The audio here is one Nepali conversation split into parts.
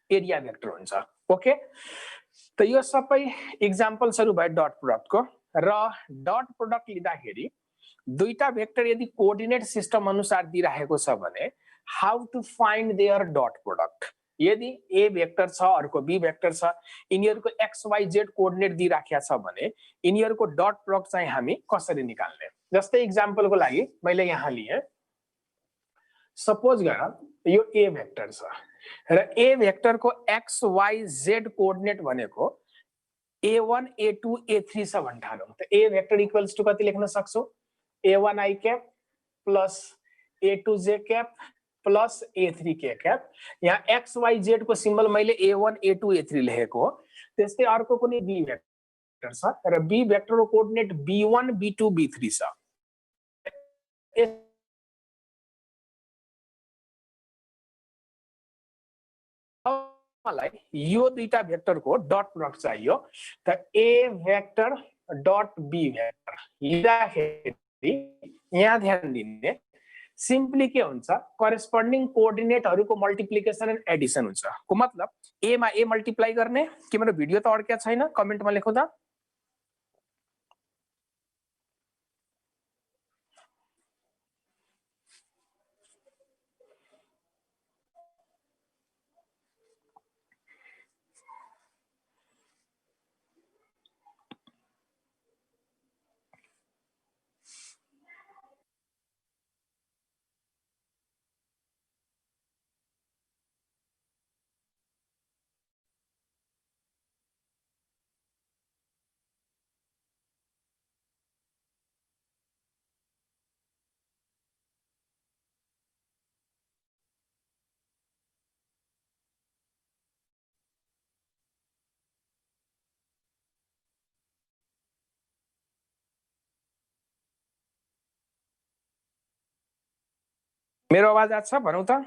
एरिया भेक्टर हुन्छ। ओके, त यो सबै एक्जाम्पल्सहरु भयो डट प्रोडक्टको। र डट प्रोडक्ट लिँदाखेरि दुईटा भेक्टर यदि कोअर्डिनेट सिस्टम अनुसार दिइराखेको छ भने how to find their dot product. यदि ए भेक्टर छ अर्को बी भेक्टर छ, यिनीहरुको एक्स वाई जेड कोअर्डिनेट दिइराखेको छ भने यिनीहरुको डट प्रोडक्ट चाहिँ हामी कसरी निकाल्ने। जस्तै एक्जाम्पलको लागि मैले यहाँ लिए, सपोज गर यो ए भेक्टर छ र ए भेक्टरको एक्स वाई जेड कोअर्डिनेट भनेको a1 a2 a3 छ भन्ठानौं। त ए भेक्टर इक्वल्स टु कति लेख्न सक्छौ, a1 i cap plus a2 j cap plus a3 k cap. यहाँ x y z को सिम्बल मैले a1 a2 a3 लेखेको हो। त्यस्तै अर्को कुनै b भेक्टर छ र b भेक्टरको कोअर्डिनेट b1 b2 b3 छ। मलाई यो दुईटा भेक्टरको डट प्रोडक्ट चाहियो। त ए भेक्टर डट बी भेक्टर लिँदाखेरि यहाँ ध्यान दिने सिम्पली के हुन्छ, करेस्पोन्डिङ कोअर्डिनेटहरुको मल्टिप्लिकेसन एन्ड एडिसन हुन्छ। को मतलब ए मा ए मल्टिप्लाई गर्ने। के मेरो भिडियो त अड्क्या छैन, कमेन्टमा लेखौ त। मेरो आवाज आछ भनौ त।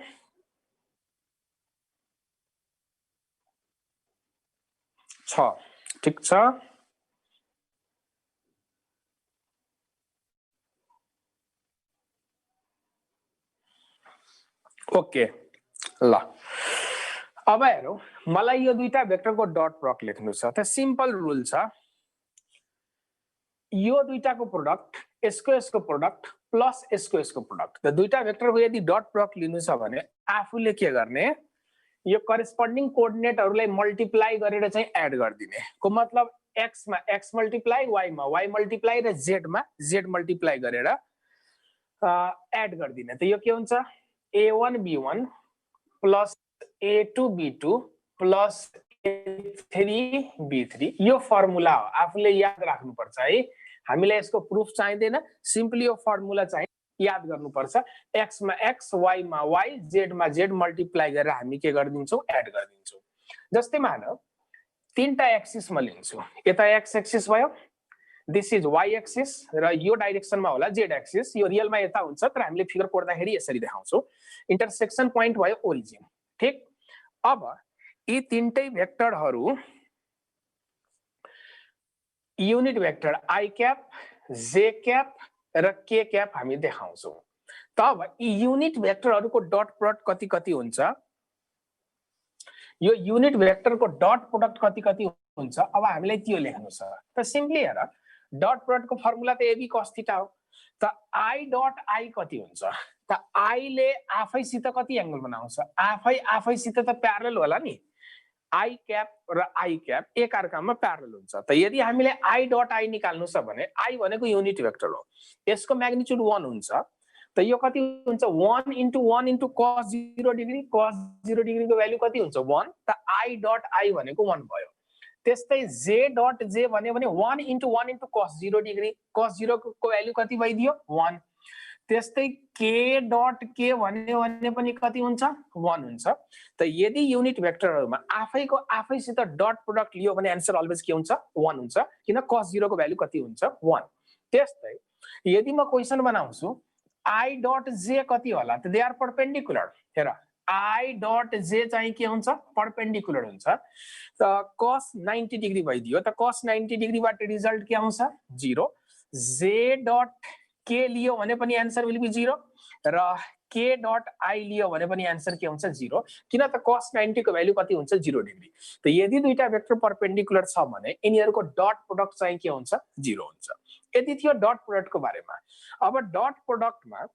छ, ठीक छ। ओके ल, अब हेरौ मलाई यो दुईटा भेक्टरको डट प्रोडक्ट लेख्नु छ। त सिम्पल रुल छ, यो दुईटाको प्रोडक्ट यसको प्रोडक्ट प्लस यसको प्रोडक्ट। त दुईटा भेक्टरको यदि डट प्रोडक्ट लिनु छ भने आफूले के गर्ने, यो करेस्पोन्डिङ कोअर्डिनेटहरुलाई मल्टिप्लाई गरेर चाहिँ एड गर्दिने। को मतलब x मा x मल्टिप्लाई, y मा y मल्टिप्लाई र z मा z मल्टिप्लाई गरेर एड गर्दिने। त यो के हुन्छ, a1 b1 plus a2 b2 plus a3 b3। यो फर्मुला हो, आफूले याद राख्नुपर्छ है। हामीलाई यसको प्रुफ चाहिँदैन, सिम्पली यो फर्मुला चाहिँ याद गर्नुपर्छ। x मा x, y मा y, z मा z मल्टिप्लाई गरेर हामी के गर्दिन्छौं, एड गर्दिन्छौं। जस्तै मान तीनटा एक्सिस म लिन्छु, यता x एक्सिस भयो, दिस इज y एक्सिस र यो डाइरेक्सनमा होला z एक्सिस। यो रियलमा यता हुन्छ तर हामीले फिगर कोर्दाखेरि यसरी देखाउँछौं। इन्टरसेक्सन पोइन्ट भयो ओरिजिन, ठीक। अब यी तीनटै भेक्टरहरु unit vector i cap, j cap र k क्याप हामी देखाउँछौं। त अब यी युनिट भेक्टरहरुको डट प्रोडक्ट कति कति हुन्छ, यो युनिट भेक्टरको डट प्रोडक्ट कति कति हुन्छ, अब हामीलाई त्यो लेख्नु छ। त सिम्पली हेर, डट प्रोडक्टको फर्मुला त ab cos थीटा हो। त i डट i कति हुन्छ, त i ले आफैसित कति एंगल बनाउँछ, आफैसित त प्यारलल होला नि। i क्याप र i क्याप एक अर्कामा प्यारलल हुन्छ। त यदि हामीले i डट i निकाल्नु छ भने i भनेको युनिट भेक्टर हो, यसको म्याग्निट्युड 1 हुन्छ। त यो कति हुन्छ, 1 into 1 into cos 0 degree, cos 0 degree को भ्यालु कति हुन्छ, 1। त i डट i भनेको 1 भयो। त्यस्तै j डट j भन्यो भने 1 into 1 into cos 0 degree, cos 0 को भ्यालु कति भइदियो, 1। त्यस्तै k डट k भन्यो भने पनि कति हुन्छ, 1 हुन्छ। त यदि युनिट भेक्टरहरुमा आफैको आफैसित डट प्रोडक्ट लियो भने आन्सर अलवेज के हुन्छ, 1 हुन्छ, किन cos 0 को भ्यालु कति हुन्छ, 1। त्यस्तै यदि म क्वेशन बनाउँछु i डट j कति होला, त दे आर परपेन्डिकुलर। हेर i डट j चाहिँ के हुन्छ, परपेन्डिकुलर हुन्छ। त cos 90 डिग्री भइदियो। त cos 90 डिग्रीबाट रिजल्ट के आउँछ, 0। j डट k लियो भने पनि आन्सर विल बी 0 र k डट आई लियो भने पनि आन्सर के हुन्छ 0 किन त cos 90 को भ्यालु कति हुन्छ 0 डिग्री त यदि दुईटा भेक्टर परपेन्डिकुलर छ भने यिनीहरुको डट प्रोडक्ट चाहिँ के हुन्छ 0 हुन्छ यति थियो डट प्रोडक्ट को बारेमा अब डट प्रोडक्टमा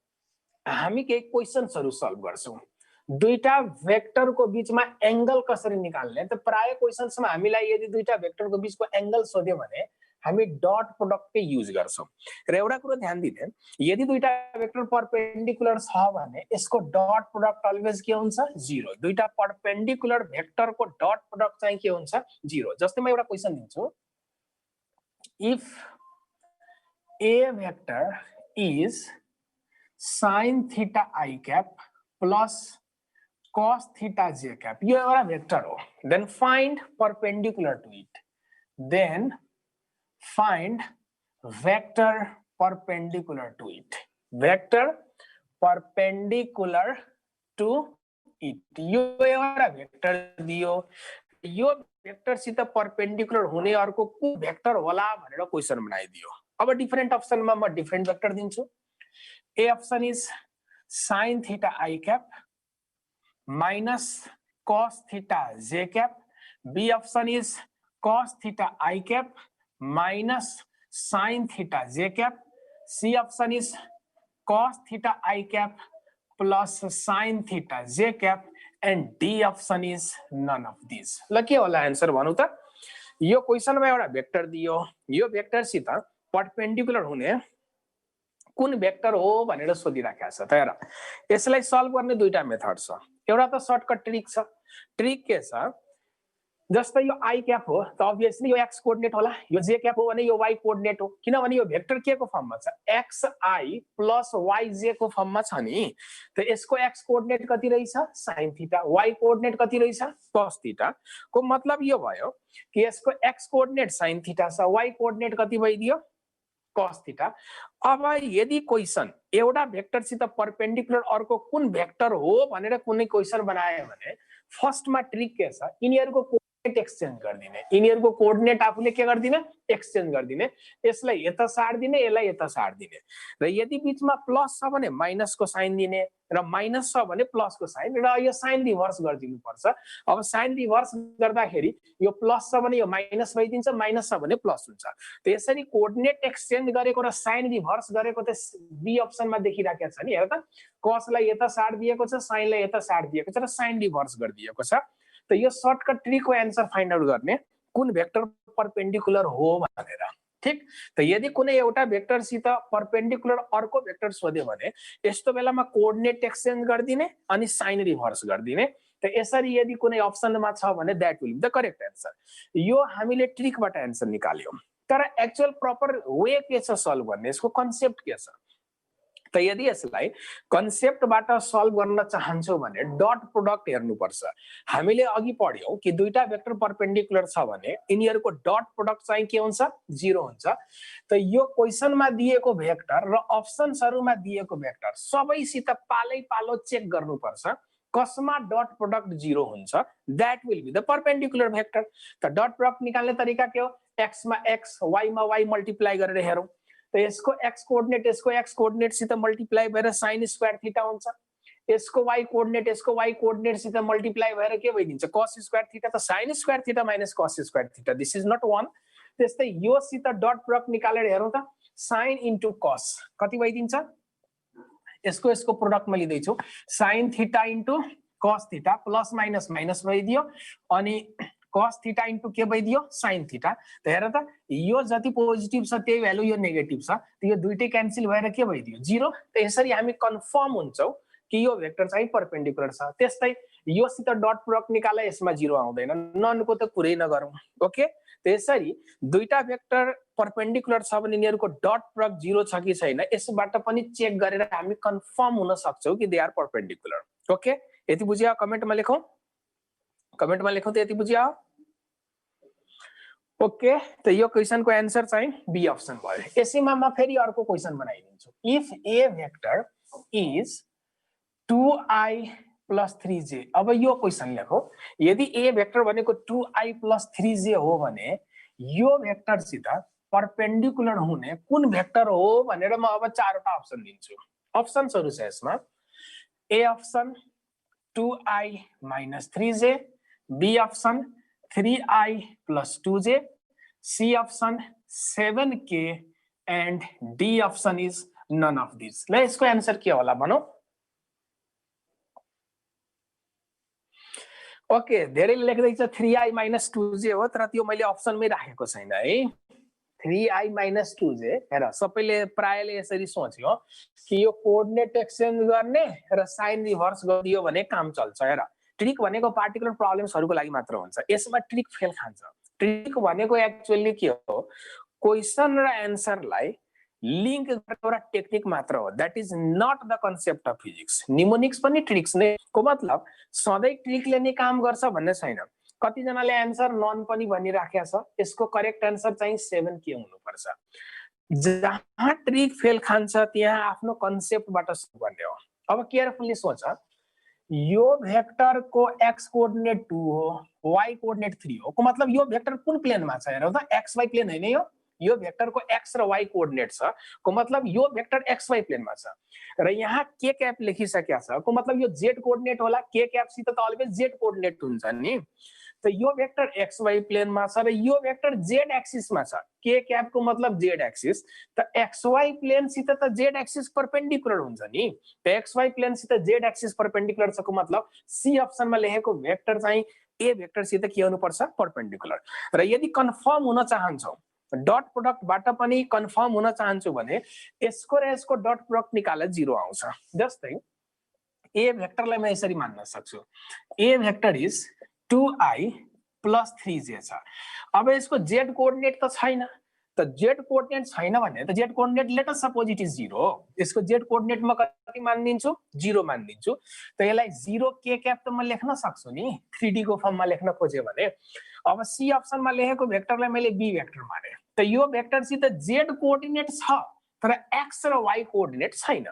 हामी केही क्वेशन्सहरु सल्भ गर्छौं दुईटा भेक्टर को बीचमा एंगल कसरी निकाल्ने त प्राय क्वेशन्समा हामीलाई यदि दुईटा भेक्टर को बीचको एंगल सोध्यो भने हामी डट प्रोडक्ट युज गर्छौं र एउटा कुरा ध्यान दिने यदि दुईटा भेक्टर परपेन्डिकुलर छ भने यसको डट प्रोडक्ट अलवेज के हुन्छ 0 दुईटा परपेन्डिकुलर भेक्टर को डट प्रोडक्ट चाहिँ के हुन्छ 0 जस्तै म एउटा क्वेशन दिन्छु if a vector is sin theta I cap plus cos theta j cap यो एउटा भेक्टर हो then find perpendicular to it then find vector perpendicular to it vector perpendicular to it यो एउटा भेक्टर दियो यो भेक्टर सित परपेन्डिकुलर हुने अर्को कुन भेक्टर होला भनेर क्वेशन बनाइदियो अब डिफरेन्ट अप्सनमा म डिफरेन्ट भेक्टर दिन्छु a option is sin theta I cap minus cos theta j cap b option is cos theta I cap minus sin theta j cap c option is cos theta I cap plus sin theta j cap and d option is none of these ल के होला आन्सर भन्नु त यो क्वेशनमा एउटा भेक्टर दियो यो भेक्टर सित परपेन्डिकुलर हुने कुन भेक्टर हो भनेर सोधिराखेको छ त हेर यसलाई सल्भ गर्ने दुईटा मेथड छ एउटा त सर्टकट ट्रिक छ ट्रिक के छ जस्तै यो आई क्याप हो त obviously यो x कोर्डिनेट होला यो j क्याप हो भने यो y कोर्डिनेट हो किनभने यो भेक्टर के को फर्ममा छ xi plus yj को फर्ममा छ नि त यसको x कोर्डिनेट कति रहेछ sin थीटा y कोर्डिनेट कति रहेछ cos थीटा को मतलब यो भयो कि यसको x कोर्डिनेट sin थीटा छ y कोर्डिनेट कति भइदियो cos थीटा अब यदि क्वेशन एउटा भेक्टर सित परपेन्डिकुलर अर्को कुन भेक्टर हो भनेर कुनै क्वेशन बनायो भने फर्स्टमा ट्रिक के छ यिनीहरुको कोर्डिनेट एक्सचेन्ज गर्दिने यिनीहरुको कोर्डिनेट आफूले के गर्दिने एक्सचेन्ज गर्दिने यसलाई यता सार्दिने यसलाई यता सार्दिने र यदि बीचमा प्लस छ भने माइनस को साइन दिने र माइनस छ भने प्लस को साइन र यो साइन रिभर्स गर्दिनु पर्छ अब साइन रिभर्स गर्दाखेरि यो प्लस छ भने यो माइनस भइदिन्छ माइनस छ भने प्लस हुन्छ त यसरी कोर्डिनेट एक्सचेन्ज गरेको र साइन रिभर्स गरेको त बी अप्सनमा देखिराखेको छ नि हेर त cosलाई यता सार्ट दिएको छ साइनलाई यता सार्ट दिएको छ र साइन रिभर्स गरिदिएको छ त यो सर्टकट ट्रिकको आन्सर फाइन्ड आउट गर्ने कुन भेक्टर परपेन्डिकुलर हो भनेर ठीक त यदि कुनै एउटा भेक्टर सित परपेन्डिकुलर अर्को भेक्टर सोध्यो भने यस्तो बेलामा कोर्डिनेट एक्सचेन्ज गर्दिने अनि साइन रिभर्स गर्दिने त यसरी यदि कुनै अप्सनमा छ भने that will be the correct answer यो हामीले ट्रिकबाट आन्सर निकाल्यौ तर एक्चुअल प्रपर वे के छ सल्भ गर्ने यसको कन्सेप्ट के छ त यदि यसलाई कन्सेप्टबाट सल्भ गर्न चाहन्छौ भने डट प्रोडक्ट हेर्नु पर्छ हामीले अघि पढ्यौ कि दुईटा भेक्टर परपेन्डिकुलर छ भने यिनीहरुको डट प्रोडक्ट चाहिँ के हुन्छ 0 हुन्छ त यो क्वेशनमा दिएको भेक्टर र अप्सन्सहरुमा दिएको भेक्टर सबैसित पालो चेक गर्नु पर्छ कसमा डट प्रोडक्ट 0 हुन्छ that will be the perpendicular vector त डट प्रोडक्ट निकाल्ने तरिका के हो x मा x y मा y मल्टिप्लाई गरेर हेरौं त यसको x कोर्डिनेट सित मल्टिप्लाई भएर sin स्क्वायर थीटा हुन्छ यसको y कोर्डिनेट सित मल्टिप्लाई भएर के भइदिन्छ cos स्क्वायर थीटा त sin square theta minus cos square theta this is not 1 त्यस्तै यो सित डट प्रोडक्ट निकालेर हेरौं त sin इन्टु cos कति भइदिन्छ यसको प्रोडक्ट म लिदै छु sin theta into cos theta plus minus minus भइदियो अनि cos थीटा इन्टु के भइदियो sin थीटा त हेर त यो जति पोजिटिभ छ त्यही भ्यालु यो नेगेटिभ छ त यो दुईटै क्यान्सल भएर के भइदियो 0 त यसरी हामी कन्फर्म हुन्छौ कि यो भेक्टर चाहिँ परपेन्डिकुलर छ त्यस्तै यो सित डट प्रोडक्ट निकाले यसमा 0 आउँदैन ननको त कुरै नगरौं ओके त यसरी दुईटा भेक्टर परपेन्डिकुलर छ भने यिनीहरुको डट प्रोडक्ट 0 छ कि छैन यसबाट पनि चेक गरेर हामी कन्फर्म हुन सक्छौ कि दे आर परपेन्डिकुलर ओके यति बुझ्या कमेन्टमा लेखौं त यति बुझ्या ओके त यो क्वेशनको आन्सर चाहिँ बी अप्सन भयो यसैमा म फेरि अर्को क्वेशन बनाइदिन्छु if A vector is 2i plus 3j अब यो क्वेशन लेखौ यदि ए भेक्टर भनेको 2i plus 3j हो भने यो भेक्टर सित परपेन्डिकुलर हुने कुन भेक्टर हो भनेर म अब चारवटा अप्सन दिन्छु अप्सन्सहरु छ यसमा ए option 2i minus 3j, B option 3i plus 2j, C option 7k and D option is none of these. ले इसको आंसर क्या होला भनौ? ओके, धेरैले लेख्दै छ 3i minus 2j हो, तर त्यो मैले अप्सनमै राखेको छैन है। 3i minus 2j हेर, सबैले प्रायले यसरी सोच्यो कि यो कोअर्डिनेट एक्सचेन्ज गर्ने र साइन रिभर्स गरिदियो भने काम चल्छ। हेर, ट्रिक भनेको पार्टिकुलर प्रब्लम्सहरुको लागि मात्र हुन्छ, यसमा ट्रिक फेल खान्छ। ट्रिक भनेको एक्चुअली के हो, क्वेशन र आन्सरलाई लिंक गर्ने एउटा टेक्निक मात्र हो। That is not the concept of physics. Mnemonics पनि ट्रिक्स नै को मतलब सधैं ट्रिकले नै काम गर्छ भन्ने छैन। कति जनाले आन्सर नन पनि भनिराखेको छ, यसको करेक्ट आन्सर चाहिँ 7k हुनुपर्छ। जहाँ ट्रिक फेल खान्छ त्यहाँ आफ्नो कन्सेप्टबाट सुरु गर्ने हो। अब केयरफुली सोच, यो भेक्टर को x कोअर्डिनेट 2 हो, y कोअर्डिनेट 3 हो, को मतलब यो भेक्टर कुन प्लेनमा छ हेरौ त, xy प्लेन हैन यो भेक्टर को x र y कोअर्डिनेट छ, को मतलब यो भेक्टर xy प्लेनमा छ र यहाँ k क्याप लेखिसकेको छ, को मतलब यो z कोअर्डिनेट होला। k क्याप सित त अलवेज z कोअर्डिनेट हुन्छ नि, त यो भेक्टर xy प्लेनमा छ र यो भेक्टर z एक्सिस मा छ। k क्याप को मतलब z एक्सिस, त xy प्लेन सित त z एक्सिस परपेंडिकुलर हुन्छ नि, त xy प्लेन सित z एक्सिस परपेंडिकुलर छ को मतलब c अप्सन मा लेखेको भेक्टर चाहिँ a भेक्टर सित के हुनु पर्छ, परपेंडिकुलर। र यदि कन्फर्म हुन चाहन्छौ, डट प्रोडक्ट बाट पनि कन्फर्म हुन चाहन्छु भने यसको र यसको डट प्रोडक्ट निकाले 0 आउँछ। जस्तै a भेक्टरलाई म यसरी मान्न सक्छु, a vector is 2i plus 3j छ। अब यसको z कोअर्डिनेट त छैन, त z कोअर्डिनेट छैन भने त z coordinate let us suppose it is 0, यसको z कोअर्डिनेट म कति मानिदिन्छु, 0 मानिदिन्छु। त यसलाई 0 k क्याप त म लेख्न सक्छु नि 3D को फर्ममा लेख्न खोजे भने। अब c अप्सनमा लेखेको भेक्टरलाई मैले b भेक्टर माने, त यो भेक्टर सित z कोअर्डिनेट छ तर x र y कोअर्डिनेट छैन।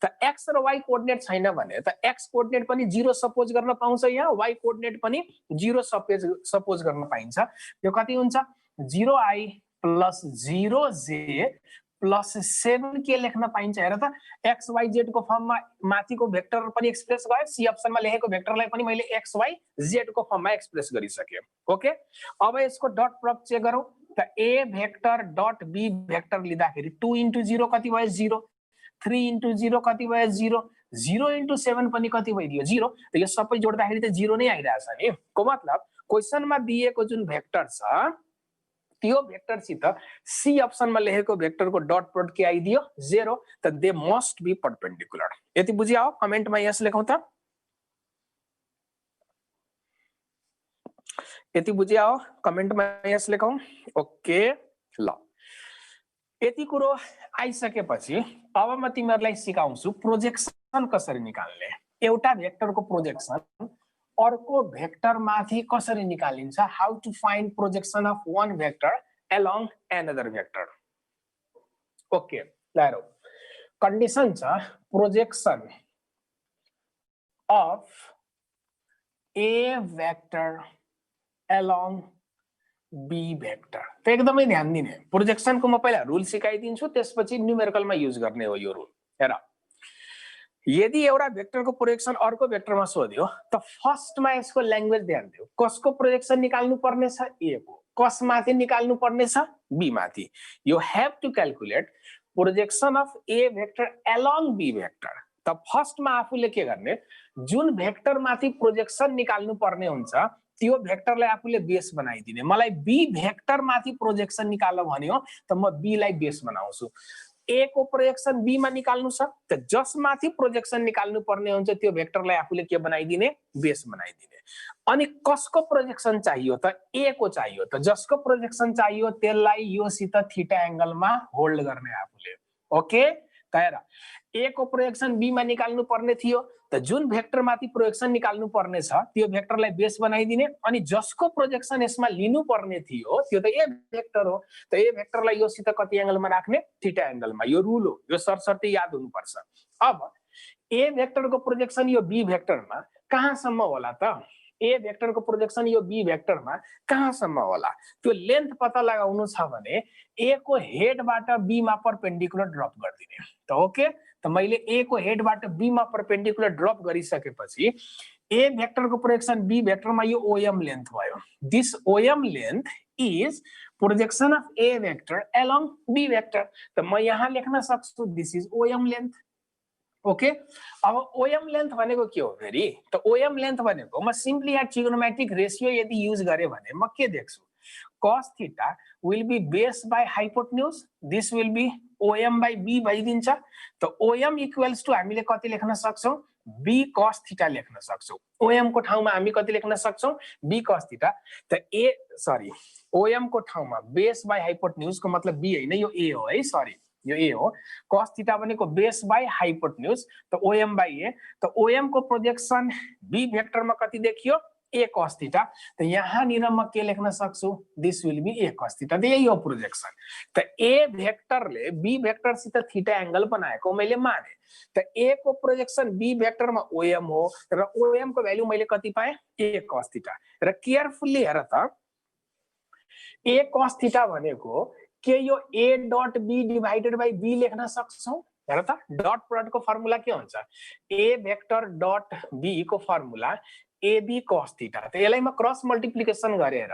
त x र y कोअर्डिनेट छैन भने त x कोअर्डिनेट पनि 0 सपोज गर्न पाउँछ, यहाँ y कोअर्डिनेट पनि 0 सपोज गर्न पाइन्छ। यो कति हुन्छ, 0i plus 0j plus 7k लेख्न पाइन्छ। हेर त x y z को फर्ममा माथिको भेक्टर पनि एक्सप्रेस भयो, c अप्सनमा लेखेको भेक्टरलाई पनि मैले x y z को फर्ममा एक्सप्रेस गरिसके। ओके, अब यसको डट प्रोडक्ट चेक गरौँ त a vector dot b vector लिँदाखेरि 2 into 0 कति भयो, 0, 3 into 0 कति भयो, 0, 0 into 7 पनि कति भइदियो, 0। त यो सबै जोड्दाखेरि त 0 नै आइरहेछ नि, को मतलब क्वेशनमा दिएको जुन भेक्टर छ त्यो भेक्टर सित सी अप्सनमा लेखेको भेक्टरको डट प्रोडक्ट के आइदियो, 0। त दे मस्ट बी परपेंडिकुलर। यति बुझ्या हो? कमेन्टमा यस लेखौं त। यति बुझ्या हो? कमेन्टमा यस लेखौं। ओके, ल यति कुरो आइसकेपछि अब म तिमीहरुलाई सिकाउँछु प्रोजेक्सन कसरी निकाल्ने। एउटा भेक्टरको प्रोजेक्सन अर्को भेक्टर माथि कसरी निकालिन्छ, how to find projection of one vector along another vector. Okay, ल हेरौ, कन्डिसन छ projection of A vector along B vector. त एकदमै ध्यान दिने, प्रोजेक्सनको म पहिला रुल सिकाइदिन्छु, त्यसपछि न्यूमेरिकलमा युज गर्ने हो यो रुल। हेर, यदि एउटा भेक्टरको प्रोजेक्सन अर्को भेक्टरमा सोध्यो त फर्स्टमा यसको ल्याङ्ग्वेज ध्यान दियो। कसको प्रोजेक्सन निकाल्नु पर्ने छ, ए को। कस माथि निकाल्नु पर्ने छ, बी माथि। You have to calculate projection of A vector along B vector. त फर्स्टमा आफूले के गर्ने, जुन भेक्टर माथि प्रोजेक्सन निकाल्नु पर्ने हुन्छ त्यो भेक्टरलाई आफूले बेस बनाइदिने। मलाई बी भेक्टर माथि प्रोजेक्सन निकाल्न भन्यो त म बी लाई बेस बनाउँछु। ए को प्रोजेक्सन बी मा निकाल्नु छ त जस माथि प्रोजेक्सन निकाल्नु पर्ने हुन्छ त्यो भेक्टरलाई आफूले के बनाइदिने, बेस बनाइदिने। अनि कसको प्रोजेक्सन चाहियो त, ए को चाहियो, त जसको प्रोजेक्सन चाहियो त्यसलाई यो सित थीटा एंगलमा होल्ड गर्ने आफूले। ओके, त हेर, ए को प्रोजेक्सन बी मा निकाल्नु पर्ने थियो, त जुन भेक्टर माथि प्रोजेक्सन निकाल्नु पर्ने छ त्यो भेक्टरलाई बेस बनाइदिने। अनि जसको प्रोजेक्सन यसमा लिनु पर्ने थियो त्यो त ए भेक्टर हो, त ए भेक्टरलाई यो सित कति एंगलमा राख्ने, थीटा एंगलमा। यो रुल हो, यो सरसर्ती याद हुनुपर्छ। अब ए भेक्टरको प्रोजेक्सन यो बी भेक्टरमा कहाँसम्म होला त, ए भेक्टरको प्रोजेक्सन यो बी भेक्टरमा कहाँसम्म होला, त्यो लेन्थ पत्ता लगाउनु छ भने ए को हेडबाट बी मा परपेंडिकुलर ड्रप गर्दिने। त ओके, त त मैले ए को हेडबाट बी मा परपेंडिकुलर ड्रप गरिसकेपछि ए भेक्टर को प्रोजेक्सन बी भेक्टरमा यो ओएम लेन्थ भयो. This OM length is projection of A vector along B vector. त म यहाँ लेख्न सक्छु this is OM length. Okay, अब ओएम लेन्थ भनेको के हो फेरि? त ओएम लेन्थ भनेको म सिम्पली यहाँ ट्रिगोनोमेट्रिक रेशियो यदि युज गरे भने म के देख्छु? cos theta will be base by hypotenuse. This will be OM by B भइदिन्छ. त OM equals to हामीले कति लेख्न सक्छौं? B cos theta लेख्न सक्छौं. OM को ठाउँमा हामी कति लेख्न सक्छौं? B cos theta. त OM को ठाउँमा base by hypotenuse को मतलब B हैन, यो A हो है, सरी यो A हो. cos theta भनेको base by hypotenuse, त OM by A. त OM को प्रोजेक्सन B भेक्टरमा कति देखियो? A cos theta. त यहाँनिर म के लेख्न सक्छु? This will be A cos theta. त यही हो प्रोजेक्सन. त A भेक्टरले B भेक्टर सित थीटा एंगल बनाएको मैले माने. त A को प्रोजेक्सन B भेक्टरमा OM हो र OM को भ्यालु मैले कति पाए? A cos theta. र केयरफुल्ली हेर त, A cos theta भनेको के यो A dot B divided by B लेख्न सक्छौं? हेर त, डट प्रोडक्ट को फर्मुला के हुन्छ? A भेक्टर डट B को फर्मुला AB cos theta. त यसलाई म क्रस मल्टिप्लिकेसन गरेर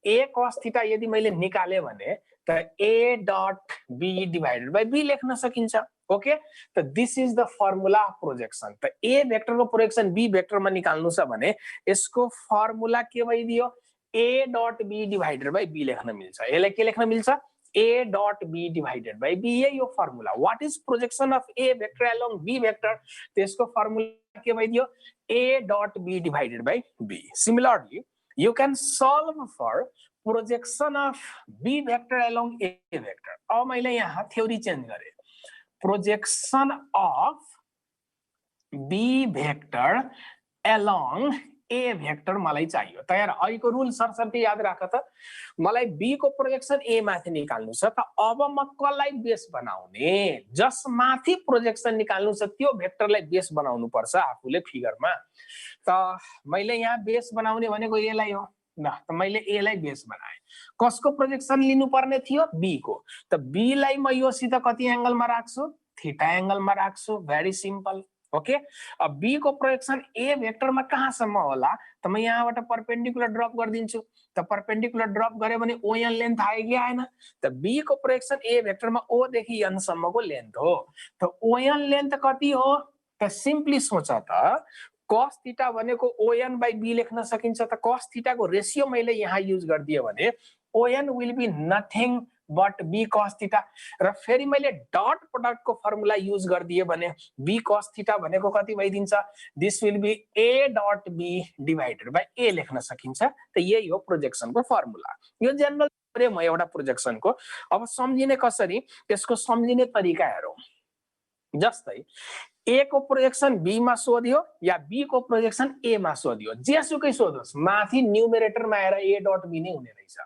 A cos theta यदि मैले निकाले भने त A dot B divided by B लेख्न सकिन्छ. ओके, त this is the formula of projection. त A भेक्टर को प्रोजेक्सन B भेक्टरमा निकाल्नु छ भने यसको फर्मुला के भइदियो? A dot B divided by B लेख्न मिल्छ. यसलाई के लेख्न मिल्छ? A dot B divided by B. ये यो formula. What is projection of A vector along B vector? त्यसको फर्मुला के भइदियो? A dot B divided by B. Similarly, you can solve for projection of B vector along A vector. अब मैले यहाँ थ्योरी चेन्ज गरे. Projection of B vector along A vector मलाई चाहियो. त यार अहिलेको रुल सरसर्ती याद राख त. मलाई B को प्रोजेक्सन A माथि निकाल्नु छ. त अब म कसलाई बेस बनाउने? जस माथि प्रोजेक्सन निकाल्नु छ त्यो भेक्टरलाई बेस बनाउनु पर्छ आफूले फिगरमा. त मैले यहाँ बेस बनाउने भनेको A लाई हो. न, त मैले A लाई बेस बनाए. कसको प्रोजेक्सन लिनु पर्ने थियो? B को. त B लाई म यो सित कति एंगलमा राख्छु? थीटा एंगलमा राख्छु. Very simple. ओके, अब B को प्रोजेक्सन A भेक्टरमा कहाँसम्म होला? त म यहाँबाट परपेंडिकुलर ड्रप गरिदिन्छु. त परपेंडिकुलर ड्रप गरे भने ON लेन्थ आयो कि आएन? त B को प्रोजेक्सन A भेक्टरमा O देखि N सम्मको लेन्थ हो. त ON लेन्थ कति हो? त सिम्पली सोच त, cos थीटा भनेको ON by B लेख्न सकिन्छ. त cos थीटा को रेशियो मैले यहाँ युज गर्दिए भने ON will be nothing but B cos theta. र फेरि मैले डट प्रोडक्ट को फर्मुला युज गर्दिए भने B cos theta भनेको कति भइदिन्छ? This will be A dot B divided by A लेख्न सकिन्छ. त यही हो प्रोजेक्सन को फर्मुला. यो जनरल गरे म एउटा प्रोजेक्सन को. अब सम्झिने कसरी? त्यसको सम्झिने तरिका हेरौं. जस्तै A को प्रोजेक्सन B मा सोधियो या B को प्रोजेक्सन A मा सोधियो, जेसुकै सोधोस्, माथि न्यूमरेटरमा आएर A डट B नै हुने रहेछ.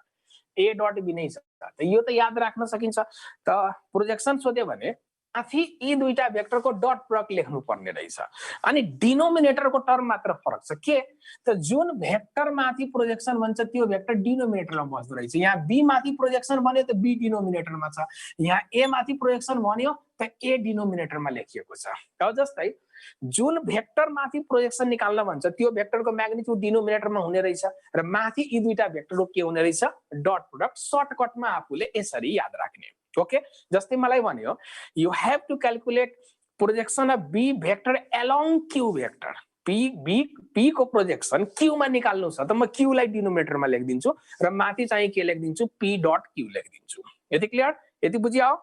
A डट B नै छ. त यो त याद राख्न सकिन्छ. त प्रोजेक्सन सोध्यो भने माथि यी दुईटा भेक्टर को डट प्रोडक्ट लेख्नु पर्ने रहेछ. अनि डिनोमिनेटर को टर्म मात्र फरक छ. के? त जुन भेक्टर माथि प्रोजेक्सन भन्छ त्यो भेक्टर डिनोमिनेटरमा बस्दो रहेछ. यहाँ B माथि प्रोजेक्सन भन्यो त B डिनोमिनेटरमा छ. यहाँ A माथि प्रोजेक्सन भन्यो त A डिनोमिनेटरमा लेखिएको छ. अब जस्तै जुन भेक्टर माथि प्रोजेक्सन निकाल्न भन्छ त्यो भेक्टरको म्याग्निट्युड डिनोमिनेटरमा हुने रहेछ र माथि यी दुईटा भेक्टरको के हुने रहेछ? Dot product. सर्टकटमा आफूले यसरी याद राख्ने. ओके, जस्तै मलाई भन्यो you have to calculate projection of B vector along Q vector. P को प्रोजेक्सन Q मा निकाल्नु छ. त म Q लाई डिनोमिनेटरमा लेखिदिन्छु र माथि चाहिँ के लेखिदिन्छु? P dot Q लेखिदिन्छु. यति क्लियर? यति बुझियो?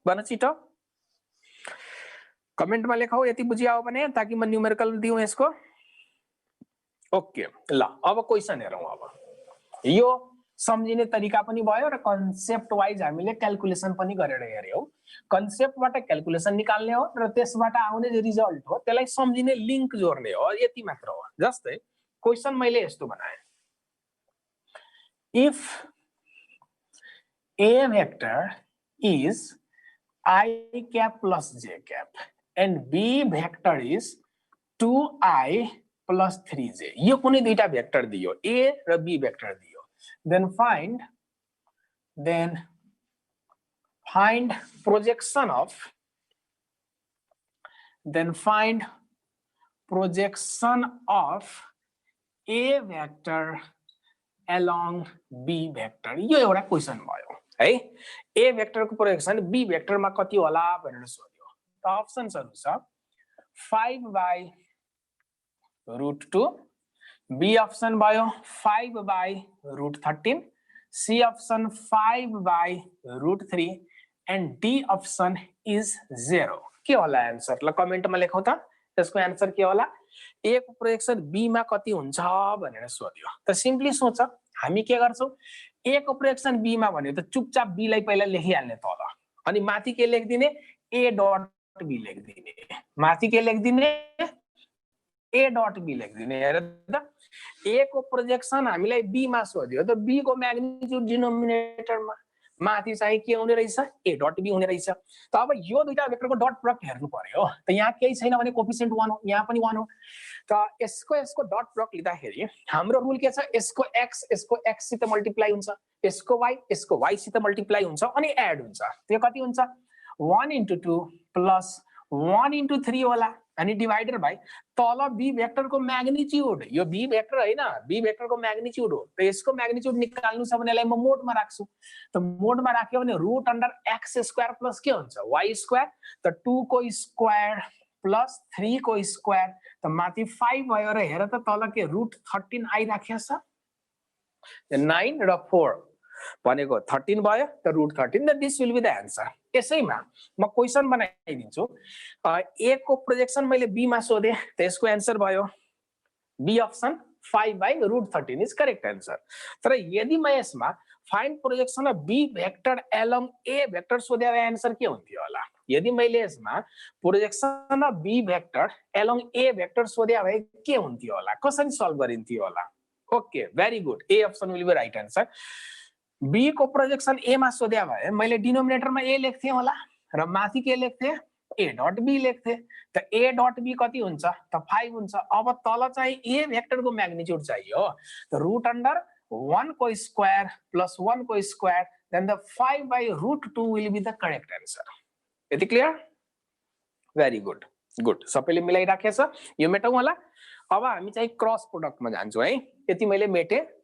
भन छिटो कमेन्टमा लेखौ यति बुझियो भने, ताकि म न्यूमेरिकल दिउँ यसको. ओके, ल अब क्वेशन हेरौं. अब यो सम्झिने तरिका पनि भयो र कन्सेप्ट वाइज हामीले क्याल्कुलेसन पनि गरेर हेर्यौ. कन्सेप्टबाट क्याल्कुलेसन निकाल्ने हो र त्यसबाट आउने जो रिजल्ट हो त्यसलाई सम्झिने लिंक जोड्ने हो. यति मात्र हो. जस्तै क्वेशन मैले यस्तो बनाए. If A vector is I cap plus J cap and B vector is 2I plus 3J. यो कुनै दुईटा भेक्टर दियो, A र B भेक्टर दियो. Then find projection of then find projection of A vector along B vector. यो एउटा क्वेशन भयो है। A vector को प्रोजेक्सन B vector मा कति होला भनेर सोध्यो। त अप्सन्सहरु छ 5 by √2, B अप्सन भयो 5 by √13, C option 5 by √3 and D option is 0। के होला आन्सर? ल कमेन्टमा लेखौ त त्यसको आन्सर के होला। A को प्रोजेक्सन B मा कति हुन्छ भनेर सोध्यो। त सिम्पली सोच, हामी के गर्छौ, A को प्रोजेक्सन B मा भन्यो त चुपचाप B लाई पहिला लेखिहाल्ने तल, अनि माथि के लेख्दिने A डट B लेख्दिने, माथि के लेख्दिने A डट B लेख्दिने। हेर त A को प्रोजेक्सन हामीलाई B मा सोध्यो त B को म्याग्निट्युड डिनोमिनेटरमा, माथि चाहिँ के हुने रहेछ A डट B हुने रहेछ। त अब यो दुईटा भेक्टरको डट प्रोडक्ट हेर्नु पर्यो। त यहाँ केही छैन भने कोफिसिएन्ट 1 हो, यहाँ पनि 1 हो। त यसको डट प्रोडक्ट लिँदाखेरि हाम्रो रुल के छ, यसको x सित मल्टिप्लाई हुन्छ, यसको y सित मल्टिप्लाई हुन्छ अनि एड हुन्छ। त्यो कति हुन्छ 1 into 2 plus 1 into 3 होला, अनि डिवाइडेड बाइ तल B भेक्टर को म्याग्निट्युड। यो B भेक्टर हैन, B भेक्टर को म्याग्निट्युड हो। त यसको म्याग्निट्युड निकाल्नु छ भने यसलाई म मोडमा राख्छु। त मोडमा राख्यो भने root under x square plus के हुन्छ y स्क्वायर। त 2 को स्क्वायर प्लस 3 को स्क्वायर, त माथि 5 भयो र हेर त तल के √13 आइराखेको छ। 9 र 4 भनेको 13 भयो, त √13, the this will be the answer. यसैमा म क्वेशन बनाइदिन्छु। A को प्रोजेक्सन मैले B मा सोधे, त यसको आन्सर भयो B option 5 by √13 is correct answer. तर यदि म यसमा find projection of B vector along A vector सोधे भए आन्सर के हुन्थ्यो होला। यदि मैले यसमा projection of B vector along A vector सोधे भए के हुन्थ्यो होला, कसरी सल्भ गरिन्थ्यो होला। Okay, very good, A option will be right answer. B को प्रोजेक्सन A मा सोधे भए मैले डिनोमिनेटरमा A लेख्थे होला र माथि के लेख्थे A डट B लेख्थे। त A डट B कति हुन्छ त 5 हुन्छ। अब तल चाहिँ A भेक्टर को म्याग्निट्युड चाहियो, त रूट अंडर 1 को स्क्वायर प्लस 1 को square, then the 5 by √2 will be the correct answer. यति क्लियर? भेरी गुड, गुड, सबैले मिलाइराखेछ। यो मेटौँ होला। अब हामी चाहिँ क्रस प्रोडक्टमा जान्छौँ है। यति मैले मेटे।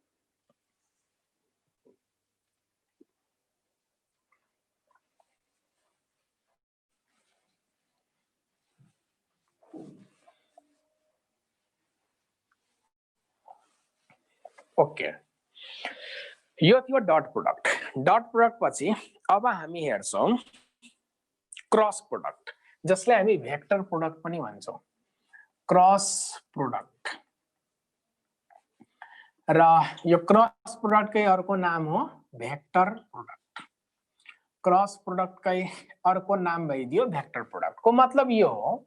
ओके, यो थियो डट प्रोडक्ट। डट प्रोडक्ट पछि अब हामी हेर्छौं क्रस प्रोडक्ट, जसलाई हामी भेक्टर प्रोडक्ट पनि भन्छौं। क्रस प्रोडक्ट र यो क्रस प्रोडक्टकै अर्को नाम हो भेक्टर प्रोडक्ट। क्रस प्रोडक्टकै अर्को नाम भइदियो भेक्टर प्रोडक्ट। को मतलब यो हो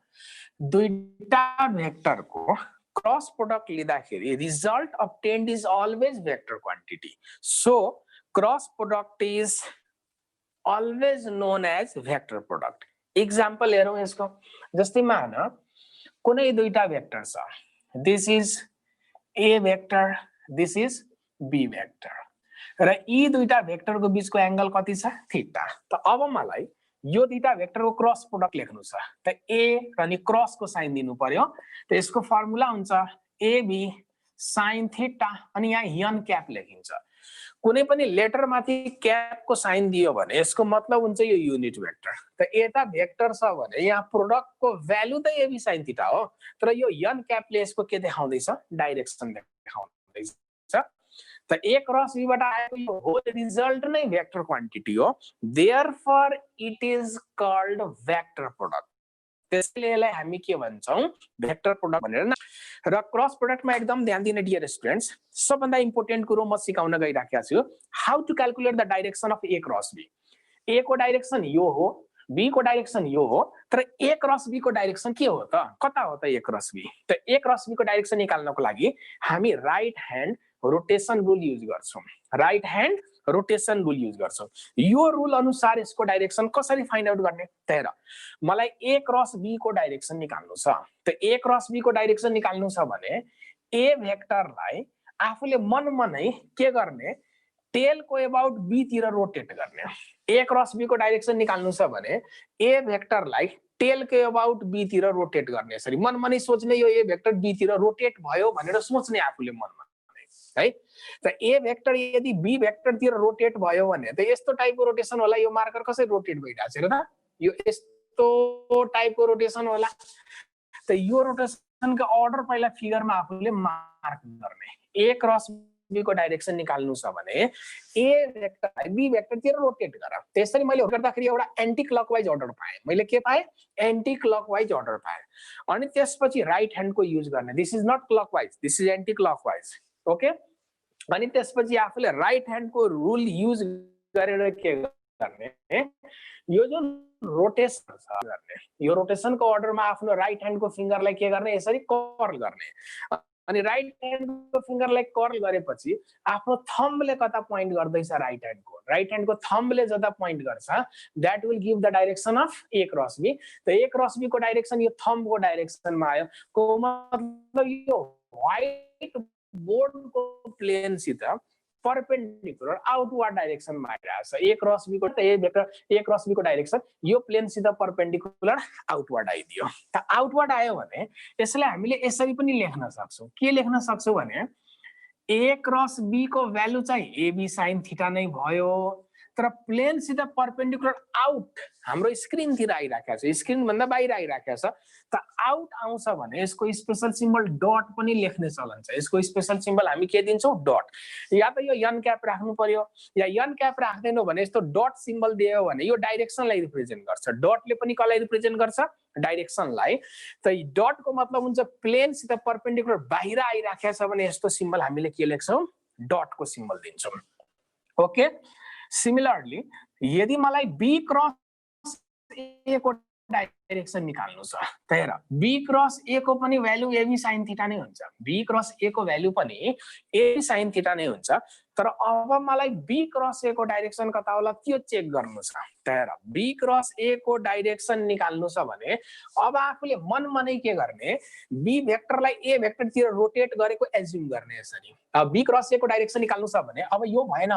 दुईटा भेक्टरको क्रस प्रोडक्ट लिँदाखेरि result obtained is always vector quantity. So cross product is always known as vector product. Example हेरौं यसको। जस्तै मान कुनै दुईटा भेक्टर छ, this is A vector, this is B vector, र यी दुईटा भेक्टरको बीचको एंगल कति छ थीटा। त अब मलाई यो दुईटा भेक्टरको क्रस प्रोडक्ट लेख्नु छ, त A र नि क्रस को साइन दिनु पर्यो। त यसको फर्मुला हुन्छ AB sin थीटा, अनि यहाँ n क्याप लेखिन्छ। कुनै पनि लेटर माथि क्याप को साइन दियो भने यसको मतलब हुन्छ यो युनिट भेक्टर। त यता भेक्टर छ भने यहाँ प्रोडक्ट को भ्यालु त AB sin थीटा हो, तर यो n क्यापले यसको के देखाउँदैछ डाइरेक्सन देखाउँदैछ। त A क्रस B बाट आएको यो होल रिजल्ट नै भेक्टर क्वान्टिटी हो, therefore it is called vector product. त्यसैले यसलाई हामी के भन्छौं भेक्टर प्रोडक्ट भनेर। र क्रस प्रोडक्टमा एकदम ध्यान दिने डियर स्टुडेन्ट्स, सबभन्दा इम्पोर्टेन्ट कुरो म सिकाउन गइराखेको छु, how to calculate the direction of A cross B। A को डाइरेक्सन यो हो, B को डाइरेक्सन यो हो, तर A क्रस B को डाइरेक्सन के हो त, कता हो त A क्रस B। त A क्रस B को डाइरेक्सन निकाल्नको लागि हामी right hand rotation rule use गर्छौं। Right hand rotation rule use गर्छौं। यो रूल अनुसार यसको डाइरेक्सन कसरी फाइन्ड आउट गर्ने त हेर, मलाई A क्रस B को डाइरेक्सन निकाल्नु छ। त A क्रस B को डाइरेक्सन निकाल्नु छ भने A भेक्टरलाई आफूले मनमनै के गर्ने, टेल को अबाउट B तिर रोटेट गर्ने। A क्रस B को डाइरेक्सन निकाल्नु छ भने A भेक्टरलाई टेल के अबाउट बी तिर रोटेट गर्ने यसरी मनमा नै सोच्ने यो ए भेक्टर बी तिर रोटेट भयो भनेर सोच्ने आफूले मनमा है त ए भेक्टर यदि बी भेक्टर तिर रोटेट भयो भने त यस्तो टाइपको रोटेसन होला यो मार्कर कसरी रोटेट भइरहेछ र त यो यस्तो टाइपको रोटेसन होला त यो रोटेसनको अर्डर पहिला फिगरमा आफूले मार्क गर्ने ए क्रस बी को डाइरेक्सन निकाल्नु छ भने ए भेक्टर बी भेक्टर तिर रोटेट गर त्यसरी मैले गर्दाखेरि एउटा एन्टी क्लकवाइज अर्डर पाएँ मैले के पाएँ एन्टी क्लकवाइज अर्डर पाएँ अनि त्यसपछि राइट ह्यान्डको युज गर्ने this is not clockwise this is anti clockwise okay अनि त्यसपछि आफूले राइट ह्यान्डको रुल युज गरेर के गर्ने यो जुन रोटेसन छ गर्ने यो रोटेसनको अर्डरमा आफ्नो राइट ह्यान्डको फिंगरलाई के गर्ने यसरी कर्ल गर्ने अनि राइट ह्यान्डको फिंगरलाई कर्ल गरेपछि आफ्नो थम्बले कता पोइन्ट गर्दैछ राइट ह्यान्डको थम्बले जता पोइन्ट गर्छ that will give the direction of A cross B त ए क्रस बी को डाइरेक्सन यो थम्बको डाइरेक्सनमा आयो को मतलब यो व्हाइट बोर्डको प्लेनसित परपेंडिकुलर आउटवर्ड डाइरेक्सनमा आइरहेछ ए क्रस बी को A vector A cross B को डाइरेक्सन यो प्लेनसित परपेंडिकुलर आउटवर्ड आइदियो त आउटवर्ड आयो भने यसलाई हामीले यसरी पनि लेख्न सक्छौं के लेख्न सक्छौं भने ए क्रस बी को भ्यालु चाहिँ एबी sin थीटा नै भयो तर प्लेनसित परपेंडिकुलर आउट हाम्रो स्क्रिनतिर आइराखेको छ स्क्रिन भन्दा बाहिर आइराखेको छ त आउट आउँछ भने यसको स्पेशल सिम्बल डट पनि लेख्ने चलन छ यसको स्पेशल सिम्बल हामी के दिन्छौं डट या त यो एन क्याप राख्नु पर्यो या एन क्याप राख्दैनौ भने यस्तो डट सिम्बल दियो भने यो डाइरेक्सनलाई रिप्रेजेन्ट गर्छ डटले पनि कसलाई रिप्रेजेन्ट गर्छ डाइरेक्सनलाई त डट को मतलब हुन्छ प्लेनसित परपेंडिकुलर बाहिर आइराखेको छ भने यस्तो सिम्बल हामीले के लेख्छौं डट को सिम्बल दिन्छौं ओके सिमिलरली यदि मलाई बी क्रस ए को डाइरेक्सन निकाल्नु छ त हेर बी क्रस ए को पनि भ्यालु एबी sin थीटा नै हुन्छ बी क्रस ए को भ्यालु पनि एबी sin थीटा नै हुन्छ तर अब मलाई बी क्रस ए को डाइरेक्सन कता होला त्यो चेक गर्नु छ त हेर बी क्रस ए को डाइरेक्सन निकाल्नु छ भने अब आफूले मनमा नै के गर्ने बी भेक्टरलाई ए भेक्टर तिर रोटेट गरेको एज्युम गर्ने यसरी अब बी क्रस ए को डाइरेक्सन निकाल्नु छ भने अब यो भएन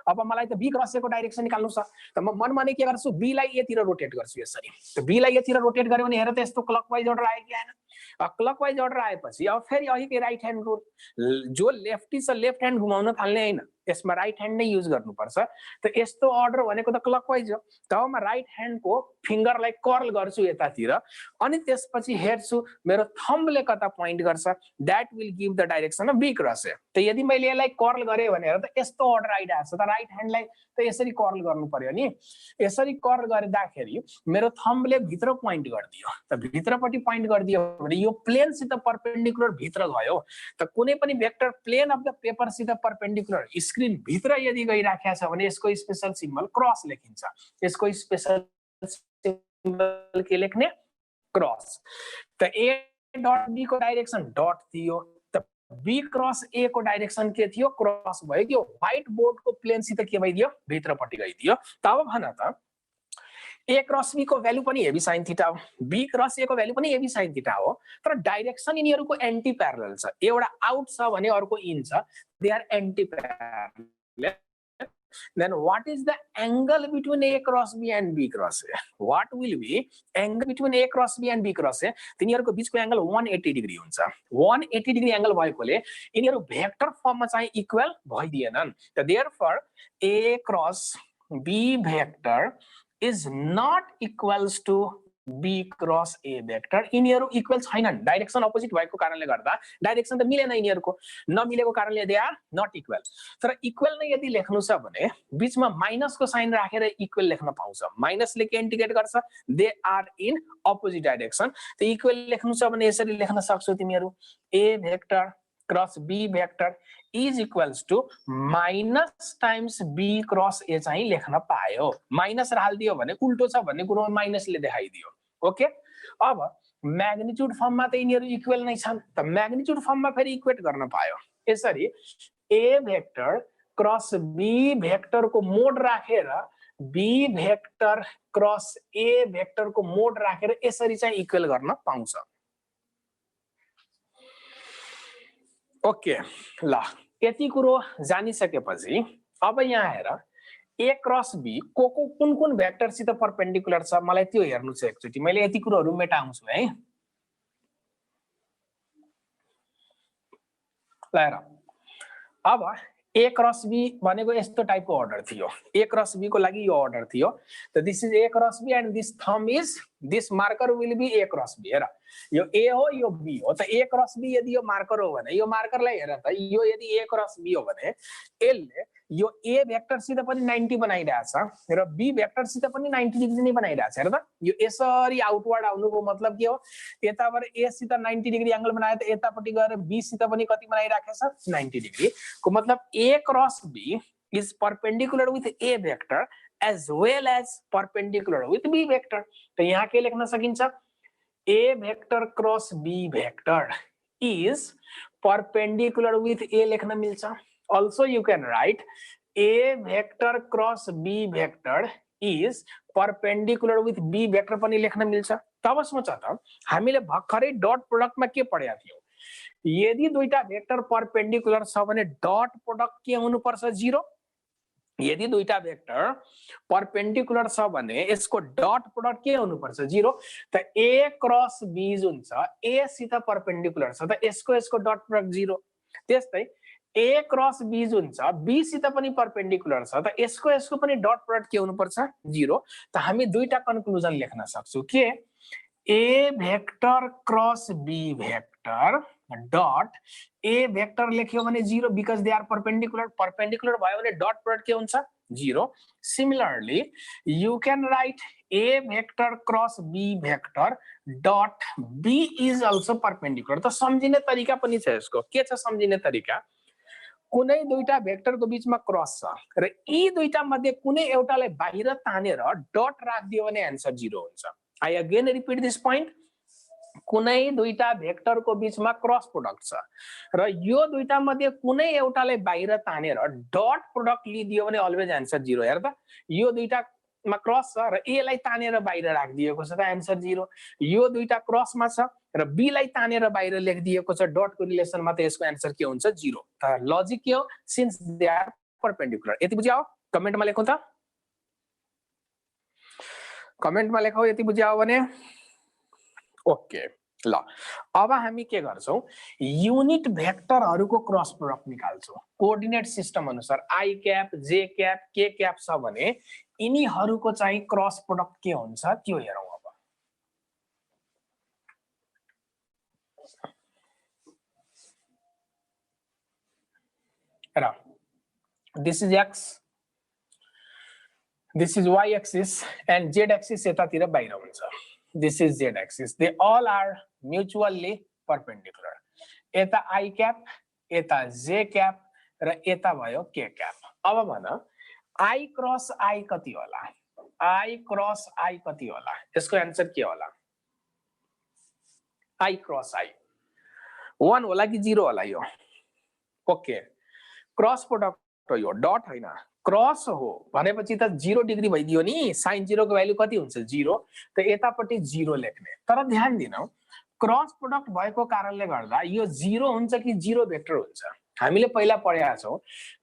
अब मलाई त बी क्रस ए को डाइरेक्सन निकाल्नु छ त म मनमा नै के गर्छु बी लाई ए तिर रोटेट गर्छु यसरी त बी लाई ए तिर रोटेट गर्यो भने हेर त यस्तो क्लकवाइज अर्डर आयो कि हैन क्लकवाइज अर्डर आएपछि अब फेरि अघिकै राइट ह्यान्ड रुल जो लेफ्टी छ लेफ्ट ह्यान्ड घुमाउन थाल्ने हैन यसमा राइट ह्यान्ड नै युज गर्नुपर्छ त यस्तो अर्डर भनेको त क्लकवाइज हो त म राइट ह्यान्डको फिंगरलाई कर्ल गर्छु यतातिर अनि त्यसपछि हेर्छु मेरो थम्बले कता पोइन्ट गर्छ that will give the direction of B cross A त यदि मैले यसलाई कर्ल गरे भने हेर त यस्तो अर्डर आइरहेछ त राइट ह्यान्डलाई त यसरी कर्ल गर्नु पर्यो नि यसरी कर्ल गर्दाखेरि मेरो थम्बले भित्र पोइन्ट गर्दियो त भित्रपट्टि पोइन्ट गर्दियो भने यो प्लेनसित परपेंडिकुलर भित्र गयो त कुनै पनि भेक्टर प्लेन अफ द पेपरसित परपेंडिकुलर स्क्रिन भित्र यदि गइराखेको छ भने यसको स्पेशल सिम्बल क्रस लेखिन्छ यसको स्पेशल सिम्बल के लेख्ने क्रस त ए डट बी को डाइरेक्सन डट दियो त बी क्रस ए को डाइरेक्सन के थियो क्रस भयो कि व्हाइट बोर्ड को प्लेनसित के भइदियो भित्रपट्टि गइदियो त अब भन त ए क्रस बी को भ्यालु पनि एबी sin थीटा हो बी क्रस ए को भ्यालु पनि एबी sin थीटा हो तर डाइरेक्सन यिनीहरुको एन्टी प्यारलल छ एउटा आउट छ भने अर्को इन छ they are anti parallel then what is the angle between a cross b and b cross a what will be angle between a cross b and b cross a तिनीहरुको बीचको एंगल 180 डिग्री हुन्छ 180 डिग्री एंगल भएकोले यिनीहरु भेक्टर फर्ममा चाहिँ इक्वल भइदिएनन् त therefore a cross b vector is not equals to b cross a vector यिनीहरु इक्वल छैनन् डाइरेक्सन अपोजिट भएको कारणले गर्दा डाइरेक्सन त मिलेन यिनीहरुको नमिलेको कारणले दे आर नट इक्वल तर इक्वल नै यदि लेख्नु छ भने बीचमा माइनस को साइन राखेर इक्वल लेख्न पाउँछ माइनसले के इन्डिकेट गर्छ they are in opposite direction त इक्वल लेख्नु छ भने यसरी लेख्न सक्छौ तिमीहरु a vector cross b vector is equals to minus times b cross a चाहिँ लेख्न पायो माइनस हाल्दियो भने उल्टो छ भन्ने कुरो माइनसले देखाइदियो ओके अब म्याग्निट्युड फर्ममा त यिनीहरु इक्वल नै छन् त म्याग्निट्युड फर्ममा फेरि इक्वेट गर्न पायो यसरी a vector cross b vector को मोड राखेर b vector cross a vector को मोड राखेर यसरी चाहिँ इक्वल गर्न पाउँछ ओके ल यति कुरो जानिसकेपछि अब यहाँ हेर ए क्रस बी को कुन कुन भेक्टरसित परपेन्डिकुलर छ मलाई त्यो हेर्नु छ एकचोटी मैले यति कुरोहरु मेटाउँछु है ल हेर अब ए क्रस बी भनेको यस्तो टाइपको अर्डर थियो ए क्रस बी को लागि यो अर्डर थियो त this is A cross B and this thumb is this marker will be A cross B हेर यो ए हो यो बी हो त ए क्रस बी यदि यो मार्कर हो भने यो मार्करलाई हेर त यो यदि ए क्रस बी हो भने यसले यो ए भेक्टरसित पनि 90 बनाइरहेछ र बी भेक्टरसित पनि 90 डिग्री नै बनाइरहेछ हेर त यो यसरी आउटवर्ड आउनुको मतलब के हो यताबाट ए सित 90 डिग्री एंगल बनाए त यतापट्टि गएर बी सित पनि कति बनाइराखेछ 90 डिग्री को मतलब A cross B is perpendicular with a vector as well as perpendicular with b vector तो यहाँ के लेख्न सकिन्छ a vector cross b vector is perpendicular with a लेख्न मिल्छ also you can write a vector cross b vector is perpendicular with b vector पनि लेख्न मिल्छ तब सोच त हामीले भर्खरै डट प्रोडक्टमा के पढेका थियौ यदि दुईटा भेक्टर परपेन्डिकुलर छ भने डट प्रोडक्ट के हुनु पर्छ 0 यदि दुईटा भेक्टर परपेन्डिकुलर छ भने यसको डट प्रोडक्ट के हुनु पर्छ 0 त a क्रस b जुन छ a सित परपेन्डिकुलर छ त यसको डट प्रोडक्ट 0 त्यस्तै a क्रस b जुन छ b सित पनि परपेन्डिकुलर छ त यसको पनि डट प्रोडक्ट के हुनु पर्छ 0 त हामी दुईटा कन्क्लुजन लेख्न सक्छौ के a vector cross b vector dot a vector लेख्यो भने 0 बिकज दे आर परपेन्डिकुलर भयो भने डट प्रोडक्ट के हुन्छ 0 similarly you can write a vector cross b vector dot b is also perpendicular त सम्झिने तरिका पनि छ यसको के छ सम्झिने तरिका कुनै दुईटा भेक्टरको बीचमा क्रस छ र यी दुईटा मध्ये कुनै एउटालाई बाहिर तानेर डट राख्दियो भने आन्सर 0 हुन्छ I again repeat this point कुनै दुईटा भेक्टरको बीचमा क्रस प्रोडक्ट छ र यो दुईटा मध्ये कुनै एउटालाई बाहिर तानेर डट प्रोडक्ट लिदियो भने अलवेज आन्सर 0 हेर त यो दुईटामा क्रस छ र ए लाई तानेर बाहिर राखिदिएको छ त आन्सर 0 यो दुईटा क्रसमा छ र बी लाई तानेर बाहिर लेखिदिएको छ डट को रिलेसनमा त यसको आन्सर के हुन्छ 0 त लजिक के हो सिन्स दे आर परपेन्डिकुलर यति बुझ्यौ कमेन्टमा लेखौ त कमेन्टमा लेखौ यति बुझ्यौ भने ओके ल अब हामी के गर्छौं युनिट भेक्टरहरुको क्रस प्रोडक्ट निकाल्छौं कोअर्डिनेट सिस्टम अनुसार I cap J cap K cap छ भने यिनीहरुको चाहिँ क्रस प्रोडक्ट के हुन्छ त्यो हेरौं अब र this is x this is y axis and z axis यतातिर बाहिर हुन्छ this is z axis they all are mutually perpendicular eta I cap eta j cap र eta भयो k cap अब भन I cross I कति होला I cross I कति होला यसको आन्सर के होला I cross I 1 होला कि 0 होला यो ओके क्रस प्रोडक्ट हो यो डट हैन क्रस हो भनेपछि त 0 डिग्री भइदियो नि sin 0 को भ्यालु कति हुन्छ 0 त यतापट्टि 0 लेख्ने तर ध्यान दिनु क्रस प्रोडक्ट भएको कारणले गर्दा यो 0 हुन्छ कि 0 भेक्टर हुन्छ हामीले पहिला पढेका छौं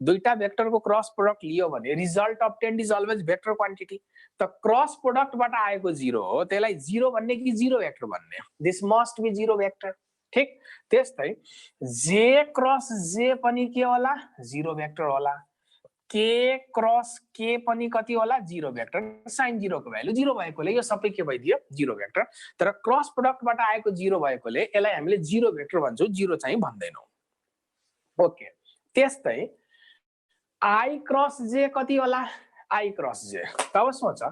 दुईटा भेक्टरको क्रस प्रोडक्ट लियो भने result obtained is always vector quantity त क्रस प्रोडक्टबाट आएको 0 हो त्यसलाई 0 भन्ने कि 0 भेक्टर भन्ने दिस मस्ट बी 0 भेक्टर ठीक त्यस्तै j क्रस j पनि के होला 0 भेक्टर होला k क्रस k पनि कति होला 0 भेक्टर sin 0 को भ्यालु 0 भएकोले यो सबै के भइदियो 0 भेक्टर तर क्रस प्रोडक्टबाट आएको 0 भएकोले यसलाई हामीले 0 भेक्टर भन्छौं 0 चाहिँ भन्दैनौं ओके त्यस्तै I क्रस j कति होला I क्रस j तब सोच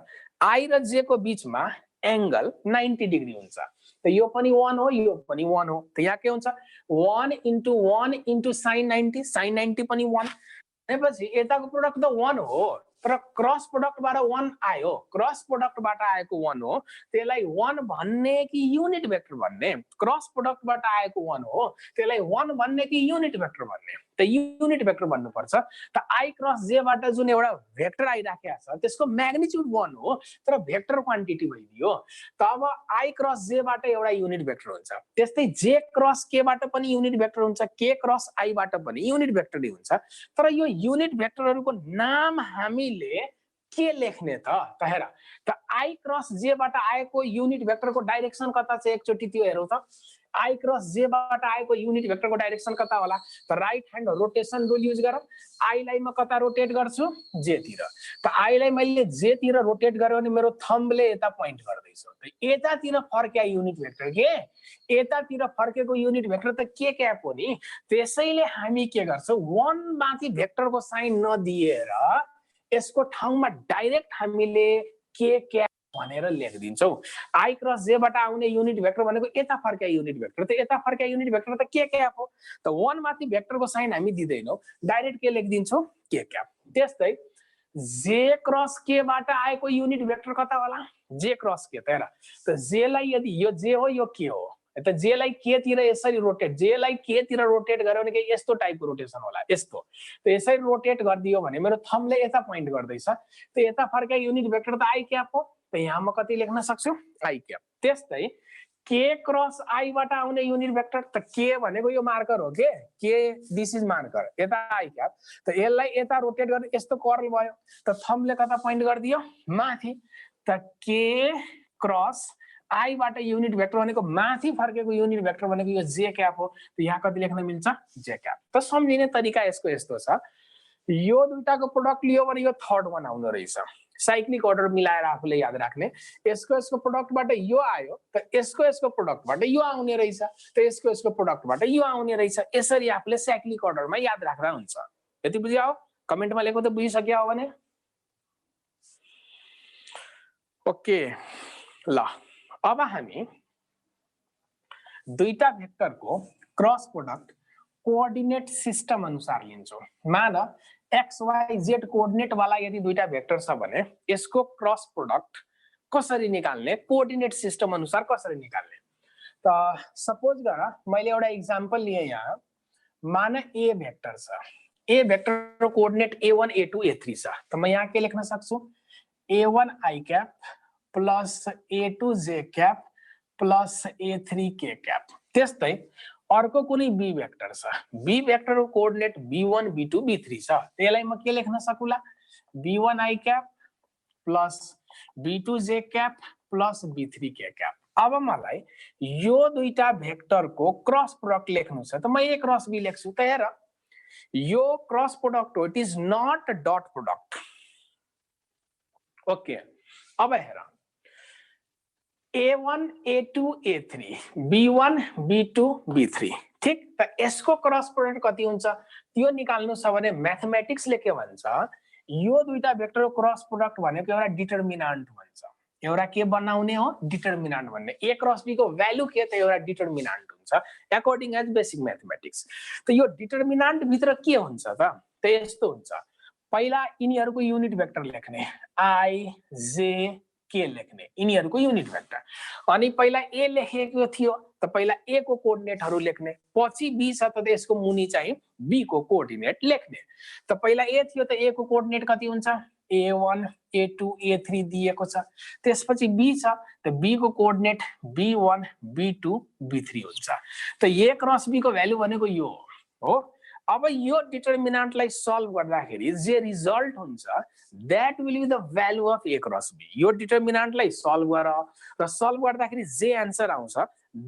I र j को बीचमा एंगल 90 डिग्री हुन्छ त यो पनि 1 हो यो पनि 1 हो त यहाँ के हुन्छ 1 into sin 90 पनि 1 भनेपछि यताको प्रोडक्ट त 1 हो तर क्रस प्रोडक्टबाट 1 आयो क्रस प्रोडक्टबाट आएको 1 हो त्यसलाई 1 भन्ने कि युनिट भेक्टर भन्ने क्रस प्रोडक्टबाट आएको 1 हो त्यसलाई 1 भन्ने कि युनिट भेक्टर भन्ने त युनिट भेक्टर भन्नु पर्छ त I क्रस j बाट जुन एउटा भेक्टर आइराखेको छ त्यसको म्याग्निट्युड 1 हो तर भेक्टर क्वान्टिटी भइदियो तब I क्रस j बाट एउटा युनिट भेक्टर हुन्छ त्यस्तै j क्रस k बाट पनि युनिट भेक्टर हुन्छ k क्रस I बाट पनि युनिट भेक्टर हुन्छ तर यो युनिट भेक्टरहरुको नाम हामी हामीले के लेख्ने त हेर त आई क्रस जे बाट आएको युनिट भेक्टरको डाइरेक्सन कता छ एकचोटी त्यो हेरौँ त आई क्रस जे बाट आएको युनिट भेक्टरको डाइरेक्सन कता होला त right hand rotation rule use गरौँ आई लाई म कता रोटेट गर्छु जे तिर त आई लाई मैले जे तिर रोटेट गर्यो भने मेरो थम्बले यता पोइन्ट गर्दैछ त यतातिर फर्क्या युनिट भेक्टर के यतातिर फर्केको युनिट भेक्टर त के क्याप हो नि त्यसैले हामी के गर्छौं 1 माथि भेक्टरको साइन नदिएर यसको ठाउँमा डाइरेक्ट हामीले के क्याप भनेर लेखिदिन्छौं आई क्रस जे बाट आउने युनिट भेक्टर भनेको यता फर्क्या युनिट भेक्टर त यता फर्क्या युनिट भेक्टर त के क्याप हो त 1 माथि भेक्टरको साइन हामी दिदैनौं डाइरेक्ट के लेखिदिन्छौं के क्याप त्यस्तै जे क्रस के बाट आएको युनिट भेक्टर कता होला जे क्रस के त हेर त जे लाई यदि यो जे हो यो के हो त जे लाई के तिर यसरी रोटेट जे लाई के तिर रोटेट गर्यो भने के यस्तो टाइपको रोटेसन होला यस्तो त यसरी रोटेट गरिदियो भने मेरो थम्बले यता पोइन्ट गर्दैछ त यता फर्क्या युनिट भेक्टर त आई क्याप हो त यहाँ म कति लेख्न सक्छु आई क्याप त्यस्तै के क्रस आई बाट आउने युनिट भेक्टर त के भनेको यो मार्कर हो के दिस इज मार्कर यता आई क्याप त यसलाई यता रोटेट गर्ने यस्तो कर्ल भयो त थम्बले कता पोइन्ट गरिदियो माथि त के क्रस आई बाट युनिट भेक्टर भनेको माथि फर्केको युनिट भेक्टर भनेको यो जे क्याप हो त यहाँ कति लेख्न मिल्छ जे क्याप त सम्झिने तरिका यसको यस्तो छ यो दुईटाको प्रोडक्ट लियो भने यो थर्ड वन आउँदो रहेछ साइक्लिक अर्डर मिलाएर आफूले याद राख्ने यसको प्रोडक्टबाट यो आयो त यसको प्रोडक्टबाट यो आउने रहेछ त यसको प्रोडक्टबाट यो आउने रहेछ यसरी आफूले साइक्लिक अर्डरमा याद राख्दा हुन्छ यति बुझ्यो कमेन्टमा लेख्नु त बुझिसक्यो हो भने ओके ल अब हामी दुईटा भेक्टरको क्रस प्रोडक्ट कोअर्डिनेट सिस्टम अनुसार लिन्छौं मान एक्स वाई जेड कोअर्डिनेट वाला यदि दुईटा भेक्टर छ भने यसको क्रस प्रोडक्ट कसरी निकाल्ने कोअर्डिनेट सिस्टम अनुसार कसरी निकाल्ने त सपोज गर मैले एउटा एक्जाम्पल लिए यहाँ मान ए भेक्टर छ ए vector coordinate a1 a2 a3 छ त म यहाँ के लेख्न सक्छु a1 i cap plus a2 j cap plus a3 k cap त्यस्तै अर्को कुनै b भेक्टर छ b भेक्टरको कोअर्डिनेट b1 b2 b3 छ त्यसलाई म के लेख्न सकुला b1 i cap plus b2 j cap plus b3 k cap अब मलाई यो दुईटा भेक्टरको क्रस प्रोडक्ट लेख्नु छ त म a क्रस b लेख्छु त हेर यो क्रस प्रोडक्ट हो it is not dot product okay अब हेर a1 a2 a3 b1 b2 b3 ठीक त यसको क्रस प्रोडक्ट कति हुन्छ त्यो निकाल्नु छ भने म्याथमेटिक्सले के भन्छ यो दुईटा भेक्टरको क्रस प्रोडक्ट भनेको एउटा डिटरमिनान्ट भन्छ एउटा के बनाउने हो डिटरमिनान्ट भन्ने a क्रस b को भ्यालु के त एउटा डिटरमिनान्ट हुन्छ अकॉर्डिङ एज बेसिक म्याथमेटिक्स त यो डिटरमिनान्ट भित्र के हुन्छ त यस्तो हुन्छ पहिला यिनीहरुको युनिट भेक्टर लेख्ने i j के लेख्ने यिनीहरुको युनिट भेक्टर अनि पहिला a लेखेको थियो त पहिला a को कोअर्डिनेटहरु लेख्ने पछि b छ त यसको मुनि चाहिँ b को कोअर्डिनेट लेख्ने त पहिला a थियो त a को कोअर्डिनेट कति हुन्छ a1 a2 a3 दिएको छ त्यसपछि b छ त b को कोअर्डिनेट b1 b2 b3 हुन्छ त a क्रस b को भ्यालु भनेको यो हो अब यो डिटरमिनान्टलाई सल्भ गर्दाखेरि जे रिजल्ट हुन्छ that will be the value of a cross b यो डिटरमिनान्टलाई सल्भ गर र सल्भ गर्दाखेरि जे आन्सर आउँछ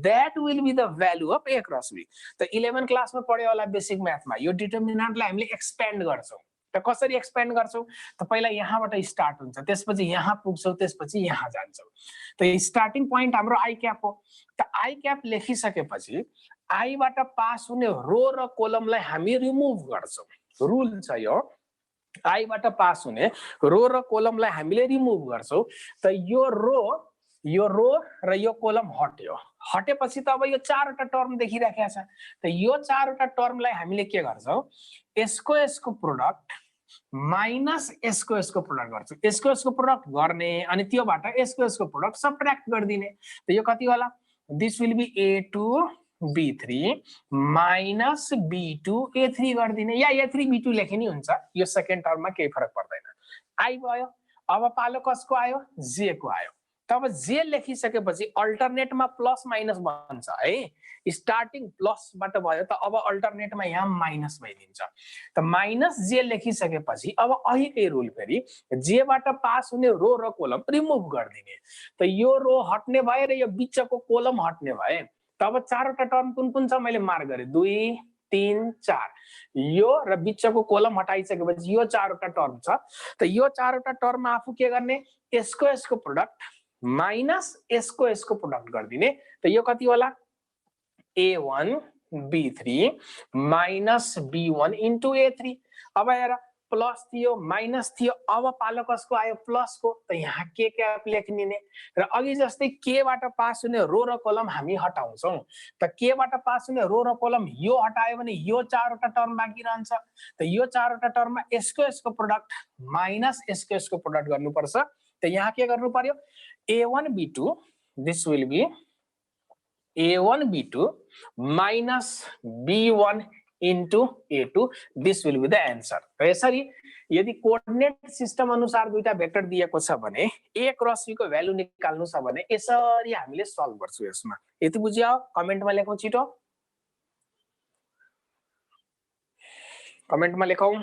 that will be the value of a cross b त 11 क्लासमा पढ्यो होला बेसिक म्याथमा यो डिटरमिनान्टलाई हामीले एक्सपेन्ड गर्छौं त कसरी एक्सपेन्ड गर्छौं त पहिला यहाँबाट स्टार्ट हुन्छ त्यसपछि यहाँ पुग्छौं त्यसपछि यहाँ जान्छौं त स्टार्टिङ प्वाइन्ट हाम्रो i क्याप हो त i क्याप लेखिसकेपछि i बाट पास हुने रो र कोलमलाई हामी रिमुभ गर्छौं रुल छ यो i बाट पास हुने रो र कोलमलाई हामीले रिमुभ गर्छौं त यो रो र यो कोलम हट्यो हटेपछि त अब यो चारवटा टर्म देखिराखेको छ त यो चारवटा टर्मलाई हामीले के गर्छौं यसको प्रोडक्ट माइनस यसको प्रोडक्ट गर्छौं यसको प्रोडक्ट गर्ने अनि त्योबाट यसको प्रोडक्ट सबट्र्याक्ट गर्दिने त यो कति होला this will be a2 b3 minus b2 a3 गर्दिने या a3 b2 लेखे नि हुन्छ यो सेकेन्ड टर्ममा केही फरक पर्दैन i भयो अब पालो कसको आयो j को आयो तब जे लेखिसकेपछि अल्टरनेटमा प्लस माइनस बन्छ है, स्टार्टिङ प्लसबाट भयो त अब अल्टरनेटमा यहाँ माइनस भइदिन्छ। त माइनस जे लेखिसकेपछि अब अहिकै रुल फेरि जेबाट पास हुने रो र कोलम रिमुभ गरिदिने। त यो रो हट्ने भए र यो बिचको कोलम हट्ने भए। तब चारवटा टर्म कुन कुन छ मैले मार्क गरेँ, 2 3 4। यो र बिचको कोलम हटाइसकेपछि यो चारवटा टर्म छ। त यो चारवटा टर्ममा आफू के गर्ने, यसको प्रोडक्ट माइनस यसको प्रोडक्ट गरिदिने। त यो कति होला, A1 B3 minus B1 into A3। अब हेर प्लस थियो माइनस थियो, अब पालो कसको आयो, प्लसको। त यहाँ के क्याप लेखिदिने र अघि जस्तै केबाट पास हुने रो र कलम हामी हटाउँछौँ। त केबाट पास हुने रो र कलम यो हटायो भने यो चारवटा टर्म बाँकी रहन्छ। त यो चारवटा टर्ममा यसको प्रोडक्ट माइनस यसको प्रोडक्ट गर्नुपर्छ। त यहाँ के गर्नु पर्यो, A1 B2 this will be A1 B2 minus B1 into A2 this will be the answer। यसरी यदि कोअर्डिनेट सिस्टम अनुसार दुईटा भेक्टर दिएको छ भने A क्रस B को भ्यालु निकाल्नु छ भने यसरी हामीले सल्भ गर्छौं। यसमा यति बुझ्यो, कमेन्टमा लेखौं, छिटो कमेन्टमा लेखौं।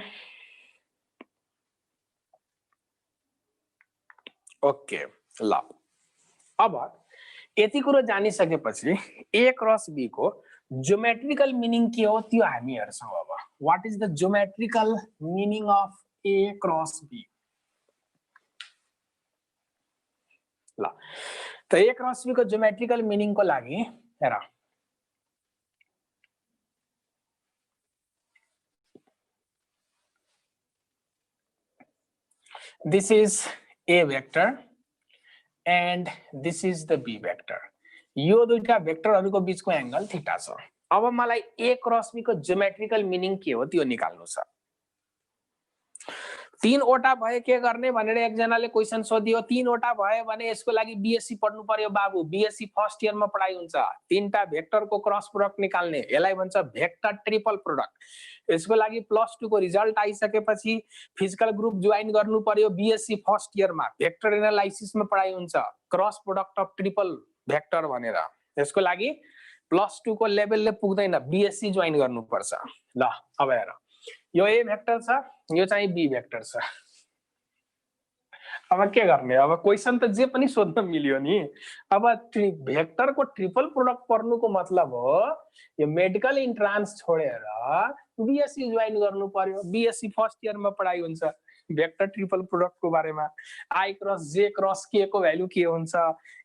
ओके ल, अब यति कुरो जानिसकेपछि A क्रस B को ज्योमेट्रिकल मिनिङ के हो त्यो हामी हेर्छौं। अब what is the geometrical meaning of A cross B? ल, त A क्रस B को ज्योमेट्रिकल मिनिङ को लागि हेर, this is A vector and this is the B vector। यो दुईटा भेक्टरहरुको बीचको एंगल थीटा छ। अब मलाई A क्रस B को ज्योमेट्रिकल मिनिङ के हो त्यो निकाल्नु छ। तीनवटा भए के गर्ने भनेर एकजनाले क्वेशन सोधियो। तीनवटा भयो भने यसको लागि बीएससी पढ्नु पर्यो बाबु। बीएससी फर्स्ट इयरमा पढाइ हुन्छ। तीनटा भेक्टरको क्रस प्रोडक्ट निकाल्ने, यसलाई भन्छ भेक्टर ट्रिपल प्रोडक्ट। यसको लागि +2 को रिजल्ट आइसकेपछि फिजिकल ग्रुप जोइन गर्नु पर्यो। बीएससी फर्स्ट इयरमा भेक्टर एनालाइसिसमा पढाइ हुन्छ, cross product of triple vector भनेर। यसको लागि +2 को लेभलले पुग्दैन, बीएससी जोइन गर्नुपर्छ। ल अब हेर, यो A भेक्टर छ, यो चाहिँ B भेक्टर छ। अब के गर्ने, अब क्वेशन त जे पनि सोध्न मिल्यो नि। अब भेक्टरको ट्रिपल प्रोडक्ट पढ्नुको मतलब हो यो मेडिकल इन्ट्रान्स छोडेर बीएससी जोइन गर्नु पर्यो। बीएससी फर्स्ट इयरमा पढाइ हुन्छ भेक्टर ट्रिपल प्रोडक्टको बारेमा। I cross J cross K को भ्यालु के हुन्छ,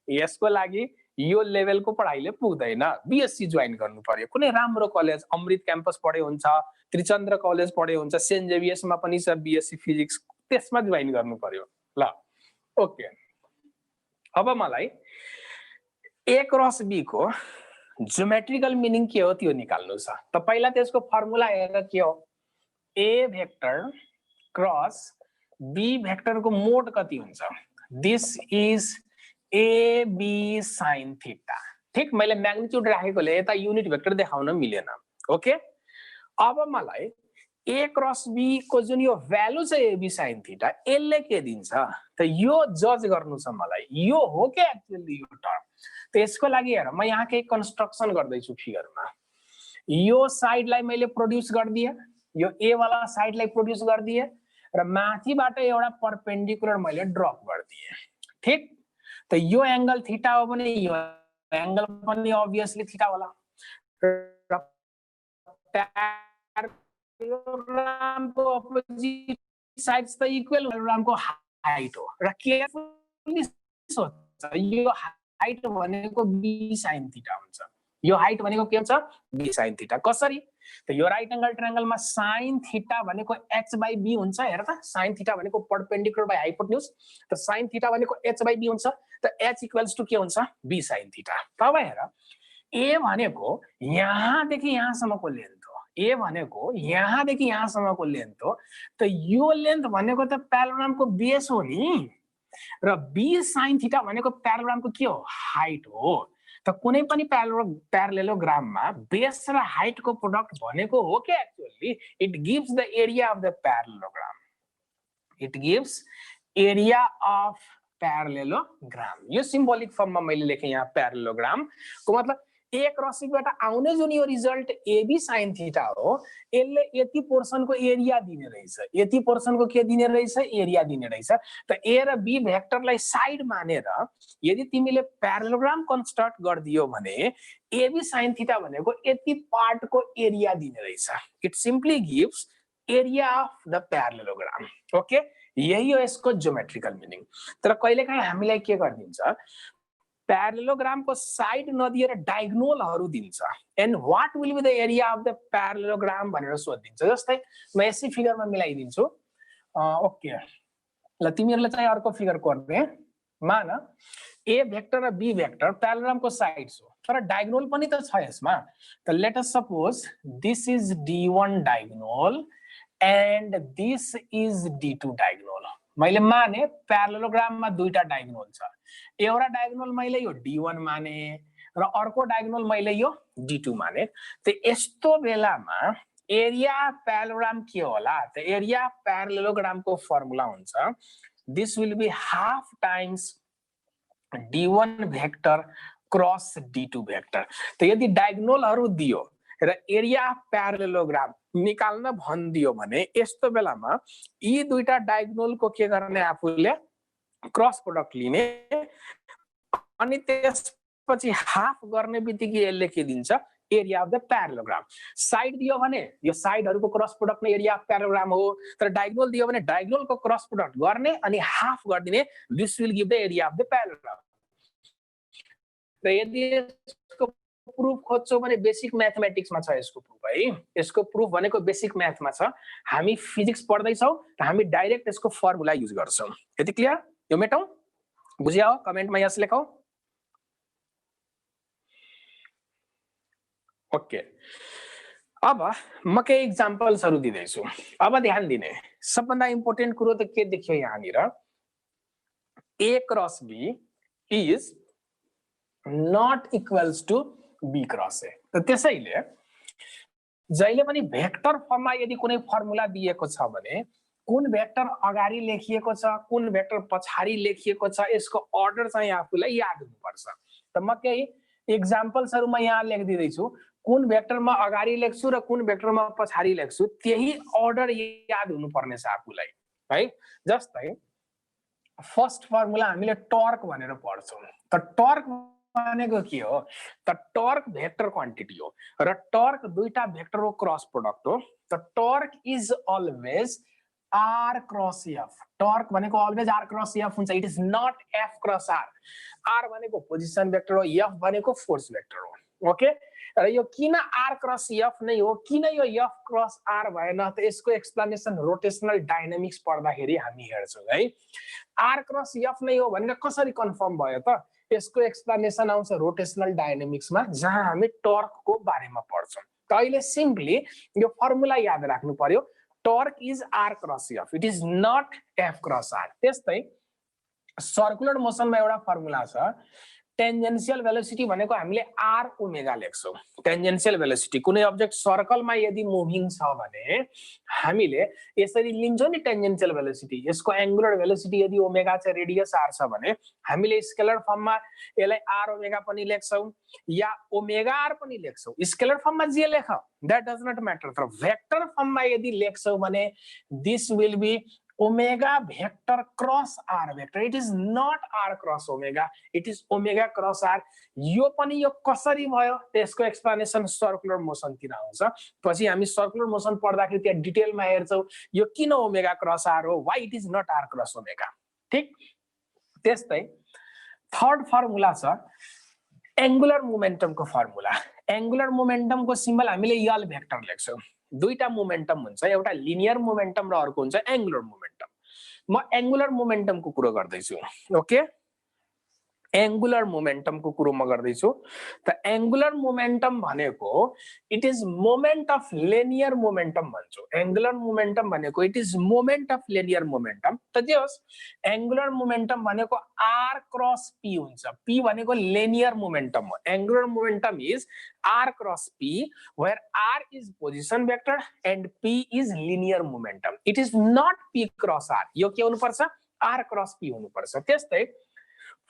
यसको लागि यो लेभलको पढाइले पुग्दैन, बीएससी जोइन गर्नु पर्यो। कुनै राम्रो कलेज, अमृत क्याम्पस पढे हुन्छ, त्रिचन्द्र कलेज पढे हुन्छ, सेन्ट जेभियर्समा पनि छ बीएससी फिजिक्स, त्यसमा जोइन गर्नु पर्यो। ल ओके, अब मलाई A क्रस B को ज्योमेट्रिकल मिनिङ के हो त्यो निकाल्नु छ। त पहिला त्यसको फर्मुला हेरेर के हो, A भेक्टर क्रस B भेक्टरको मोड कति हुन्छ, this is AB sin theta. ठीक, मैले म्याग्निट्युड राखेकोले यता युनिट भेक्टर देखाउन मिलेन। ओके, अब मलाई A क्रस B को जुन यो भ्यालु छ AB sin थीटा, यसले के दिन्छ त यो जज गर्नु छ मलाई। यो हो के एक्चुअली यो टर्म? त यसको लागि हेर, म यहाँ केही कन्स्ट्रक्सन गर्दै छु फिगरमा। यो साइडलाई मैले प्रोड्युस गर्दिए, यो A वाला साइडलाई प्रोड्युस गर्दिए र माथिबाट एउटा परपेन्डिकुलर मैले ड्रप गर्दिए। ठीक, त यो एंगल थीटा हो भने यो एंगल पनि obviously थीटा होला। प्यारालेलोग्रामको अपोजिट साइड्स त इक्वल प्यारालेलोग्रामको हाइट हो र केयरफुली सोच, यो हाइट भनेको B sin थीटा हुन्छ। यो हाइट भनेको के हुन्छ, B sin थीटा। कसरी, त यो राइट एंगल ट्रायंगलमा sin थीटा भनेको h/b हुन्छ। हेर त, sin थीटा भनेको परपेन्डिकुलर बाइ हाइपोटेन्युज, त sin थीटा भनेको h/b हुन्छ। त h इक्वल्स टु के हुन्छ, B sin थीटा। तब हेर, A भनेको यहाँदेखि यहाँसम्मको लेन्थ हो, A भनेको यहाँदेखि यहाँसम्मको लेन्थ हो। त यो लेन्थ भनेको त प्यारालेलोग्रामको बेस हो नि, र B sin थीटा भनेको प्यारालेलोग्रामको के हो, हाइट हो। त कुनै पनि प्यारालेलोग्राममा बेस र हाइटको प्रोडक्ट भनेको हो के actually it gives the area of the parallelogram. It gives area of parallelogram. यो सिम्बोलिक फर्ममा मैले लेखेँ यहाँ प्यारेललोग्राम को मतलब एक रसिकबाट आउने जुन यो रिजल्ट एबी साइन थीटा हो, यसले यति पोर्सनको एरिया दिने रहेछ, यति पोर्सनको के दिने रहेछ, एरिया दिने रहेछ। त ए र बी भेक्टरलाई साइड मानेर यदि तिमीले प्यारेललोग्राम कन्स्ट्रक्ट गरिदियो भने एबी साइन थीटा भनेको यति पार्टको एरिया दिने रहेछ। It simply gives area of the parallelogram. Okay, यही हो यसको ज्योमेट्रिकल मिनिङ। तर कहिलेकाहीँ हामीलाई के गरिदिन्छ, प्यारेललोग्राम को साइड नदिएर डायगोनलहरु दिन्छ, and what will be the area of the parallelogram भनेर सोधिदिन्छ। जस्तै म यसै फिगरमा मिलाइदिन्छु। ओके, ल तिमीहरुले चाहिँ अर्को फिगर गर्ने। मान ए भेक्टर र बी भेक्टर प्यारेललोग्राम को साइड्स हो, तर डायगोनल पनि त छ यसमा। त let us suppose this is D1 diagonal and this is D2 diagonal. मैले माने प्यारेललोग्राममा दुईटा डायगोनल छ, एउटा डायगोनल मैले यो D1 माने र अर्को डायगोनल मैले यो D2 माने। त यस्तो बेलामा एरिया प्यारेललोग्राम के होला त एरिया प्यारेललोग्राम को फर्मुला हुन्छ this will be half times D1 vector cross D2 vector. त यदि डायगोनलहरु दियो र एरिया प्यारेललोग्राम निकाल्न भनिदियो भने यस्तो बेलामा यी दुईटा डायगोनल को के गर्ने, आफूले क्रस प्रोडक्ट लिने, अनि त्यसपछि हाफ गर्ने बित्तिकै यसले के दिन्छ, एरिया अफ द प्यारेललोग्राम। साइड दियो भने यो साइडहरुको क्रस प्रोडक्ट नै एरिया अफ प्यारेललोग्राम हो, तर डायगोनल दियो भने डायगोनलको क्रस प्रोडक्ट गर्ने अनि हाफ गरिदिने, this will give the area of the parallelogram. र यदि यसको प्रुफ खोज्छौ भने बेसिक म्याथमेटिक्समा छ यसको प्रुफ है। यसको प्रुफ भनेको बेसिक म्याथमा छ। हामी फिजिक्स पढ्दै छौ त हामी डाइरेक्ट यसको फर्मुला युज गर्छौं। यति क्लियर? यो मेटौं? बुझ्या हो? कमेन्टमा यस लेखौ। ओके, अब म केही एक्जाम्पल्सहरु दिँदैछु। अब ध्यान दिने, सबभन्दा इम्पोर्टेन्ट कुरो त के देखियो यहाँनिर, A cross B is not equals to B cross A. त त्यसैले जहिले पनि भेक्टर फर्ममा यदि कुनै फर्मुला दिएको छ भने कुन भेक्टर अगाडि लेखिएको छ, कुन भेक्टर पछाडि लेखिएको छ, यसको अर्डर चाहिँ आफूलाई याद हुनुपर्छ। त म केही एक्जाम्पल्सहरुमा यहाँ लेखिदिँदैछु, कुन भेक्टरमा अगाडि लेख्छु र कुन भेक्टरमा पछाडि लेख्छु, त्यही अर्डर याद हुनुपर्ने छ आफूलाई है। जस्तै फर्स्ट फर्मुला हामीले टर्क भनेर पढ्छौं। त टर्क भनेको के हो त टर्क भेक्टर क्वान्टिटी हो र टर्क दुईटा भेक्टरको क्रस प्रोडक्ट हो। त torque is always R cross F। Torque भनेको अलवेज R क्रस F हुन्छ, it is not F cross R। R भनेको पोजिसन भेक्टर हो, F भनेको फोर्स भेक्टर हो। ओके, र यो किन R क्रस F नै हो, किन यो F क्रस R भएन, त यसको एक्सप्लेनेसन रोटेशनल डायनामिक्स पढ्दाखेरि हामी हेर्छौं है। R क्रस F नै हो भनेर कसरी कन्फर्म भयो त, यसको एक्सप्लेनेसन आउँछ रोटेशनल डायनामिक्समा, जहाँ हामी टर्कको बारेमा पढ्छौं। त अहिले सिम्पली यो फर्मुला याद राख्नु पर्यो, torque is R cross F, it is not F cross R। त्यस्तै सर्कुलर मोसनमा एउटा फर्मुला छ, टेन्जेन्शियल भेलोसिटी भनेको हामीले R ओमेगा लेख्छौं। टेन्जेन्शियल भेलोसिटी कुनै अब्जेक्ट सर्कलमा यदि मुभिङ छ भने हामीले यसरी लिन्छौं नि टेन्जेन्शियल भेलोसिटी। यसको एंगुलर भेलोसिटी यदि ओमेगा छ, रेडियस R छ भने हामीले स्केलर फर्ममा यसलाई R ओमेगा पनि लेख्छौं या ओमेगा R पनि लेख्छौं। स्केलर फर्ममा जे लेख दैट डज नट म्याटर, तर भेक्टर फर्ममा यदि लेख्छौं भने this will be omega vector cross R vector. It is not R cross omega, it is omega cross R। यो पनि यो कसरी भयो त्यसको एक्सप्लेनेसन सर्कुलर मोसनतिर आउँछ। पछि हामी सर्कुलर मोसन पढ्दाखेरि त्यहाँ डिटेलमा हेर्छौं यो किन ओमेगा क्रस R हो, why it is not R cross omega. ठीक, त्यस्तै थर्ड फर्मुला छ एंगुलर मोमेन्टमको फर्मुला। एंगुलर मोमेन्टमको सिम्बल हामीले यल भेक्टर लेख्छौं। दुईटा मोमेन्टम हुन्छ, एउटा लिनियर मोमेन्टम र अर्को हुन्छ एंगुलर मोमेन्टम। म एंगुलर मोमेन्टमको कुरो गर्दैछु। ओके, एंगुलर मोमेन्टमको कुरो म गर्दैछु। त एंगुलर मोमेन्टम भनेको it is moment of linear momentum भन्छौ। एंगुलर मोमेन्टम भनेको it is moment of linear momentum. त जे होस्, एंगुलर मोमेन्टम भनेको R क्रस P हुन्छ। P भनेको लिनियर मोमेन्टम हो। Angular momentum is R cross P, where R is position vector and P is linear momentum. It is not P cross R। यो के हुनु पर्छ, r क्रस p हुनुपर्छ। त्यस्तै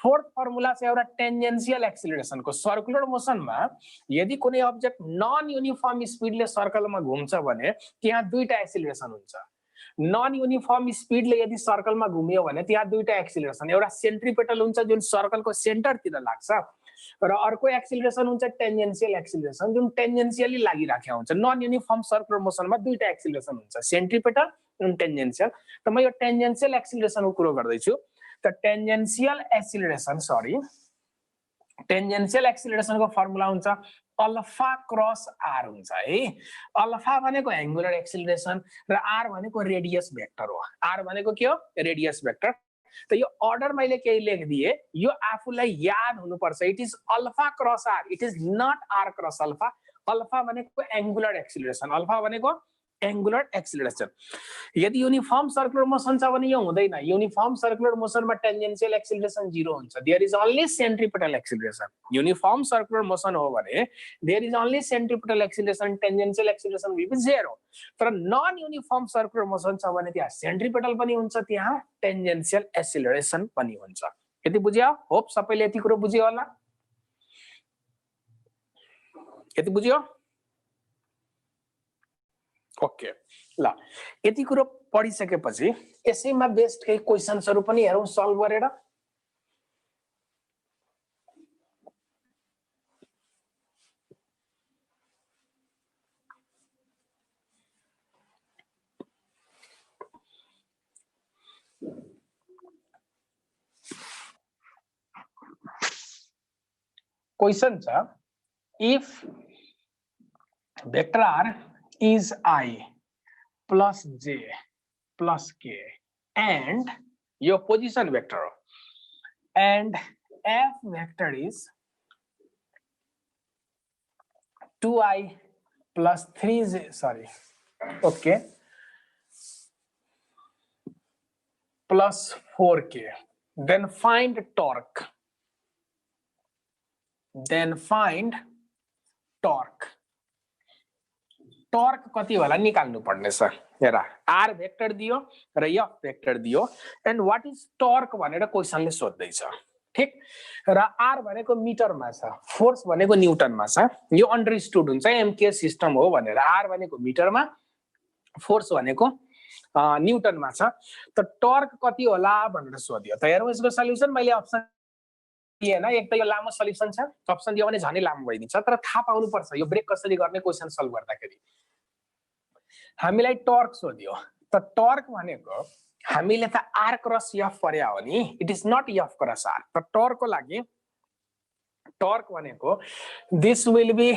फोर्थ फर्मुला चाहिँ एउटा टेन्जेन्शियल एक्सिलरेसनको सर्कुलर मोसनमा यदि कुनै अब्जेक्ट नन युनिफर्म स्पिडले सर्कलमा घुम्छ भने त्यहाँ दुईटा एक्सिलरेसन हुन्छ। नन युनिफर्म स्पिडले यदि सर्कलमा घुमियो भने त्यहाँ दुईटा एक्सिलरेसन, एउटा सेन्ट्रिपेटल हुन्छ जुन सर्कलको सेन्टरतिर लाग्छ र अर्को एक्सिलरेसन हुन्छ टेन्जेन्शियल एक्सिलरेसन जुन टेन्जेन्शियली लागिराखेको हुन्छ। नन युनिफर्म सर्कुलर मोसनमा दुईटा एक्सिलरेसन हुन्छ, सेन्ट्रिपेटल र टेन्जेन्शियल। त म यो टेन्जेन्शियल एक्सिलरेसनको कुरो गर्दैछु। त टेन्जेन्शियल एक्सिलरेसनको फर्मुला हुन्छ अल्फा क्रस आर हुन्छ है। अल्फा भनेको एंगुलर एक्सिलरेसन र आर भनेको रेडियस भेक्टर हो। आर भनेको के हो? Radius vector. त यो अर्डर मैले केही लेखिदिए, यो आफूलाई याद हुनुपर्छ। It is alpha cross R, it is not R cross alpha. Alpha भनेको एंगुलर एक्सिलरेसन, अल्फा भनेको एंगुलर एक्सिलरेसन। यदि यूनिफॉर्म सर्कुलर मोशन छ भने यो हुँदैन। यूनिफॉर्म सर्कुलर मोसनमा टेन्जेन्शियल एक्सिलरेसन 0 हुन्छ। There is only centripetal acceleration. Uniform circular motion हो भने there is only centripetal acceleration, tangential acceleration will be 0। तर नन यूनिफॉर्म सर्कुलर मोशन छ भने त्यहाँ सेन्ट्रिपेटल पनि हुन्छ, त्यहाँ टेन्जेन्शियल एक्सिलरेसन पनि हुन्छ। यति बुझ्यो? होप सबैले यति कुरा बुझ्यो होला? यति बुझ्यो? ओके ल, यति कुरो पढिसकेपछि यसैमा बेस्ड केही क्वेशन्सहरु पनि हेरौं सल्भ गरेर। क्वेशन छ, if vector R is I plus j plus k and your position vector and f vector is 2I plus 3j plus 4k, then find torque. Torque कति होला निकाल्नु पर्ने छ। हेर, आर भेक्टर दियो र एफ भेक्टर दियो एन्ड व्हाट इज टर्क भनेर क्वेशनले सोध्दै छ। ठीक, र आर भनेको मिटरमा छ, फोर्स भनेको न्यूटनमा छ। यो अन्डरस्टुड हुन्छ एमके सिस्टम हो भनेर। आर भनेको मिटरमा, फोर्स भनेको न्यूटनमा छ। त टर्क कति होला भनेर सोध्यो। त हेरौँ यसको सल्युसन। मैले अप्सन दिएन, एक त यो लामो सल्युसन छ, अप्सन दियो भने झनै लामो भइदिन्छ। तर थाहा पाउनु पर्छ यो ब्रेक कसरी गर्ने क्वेशन सल्भ गर्दाखेरि। हामीलाई टर्क सोध्यो। त टर्क भनेको हामीले त आर क्रस एफ पर्या हो नि, it is not F cross R. त टर्कको लागि टर्क भनेको this will be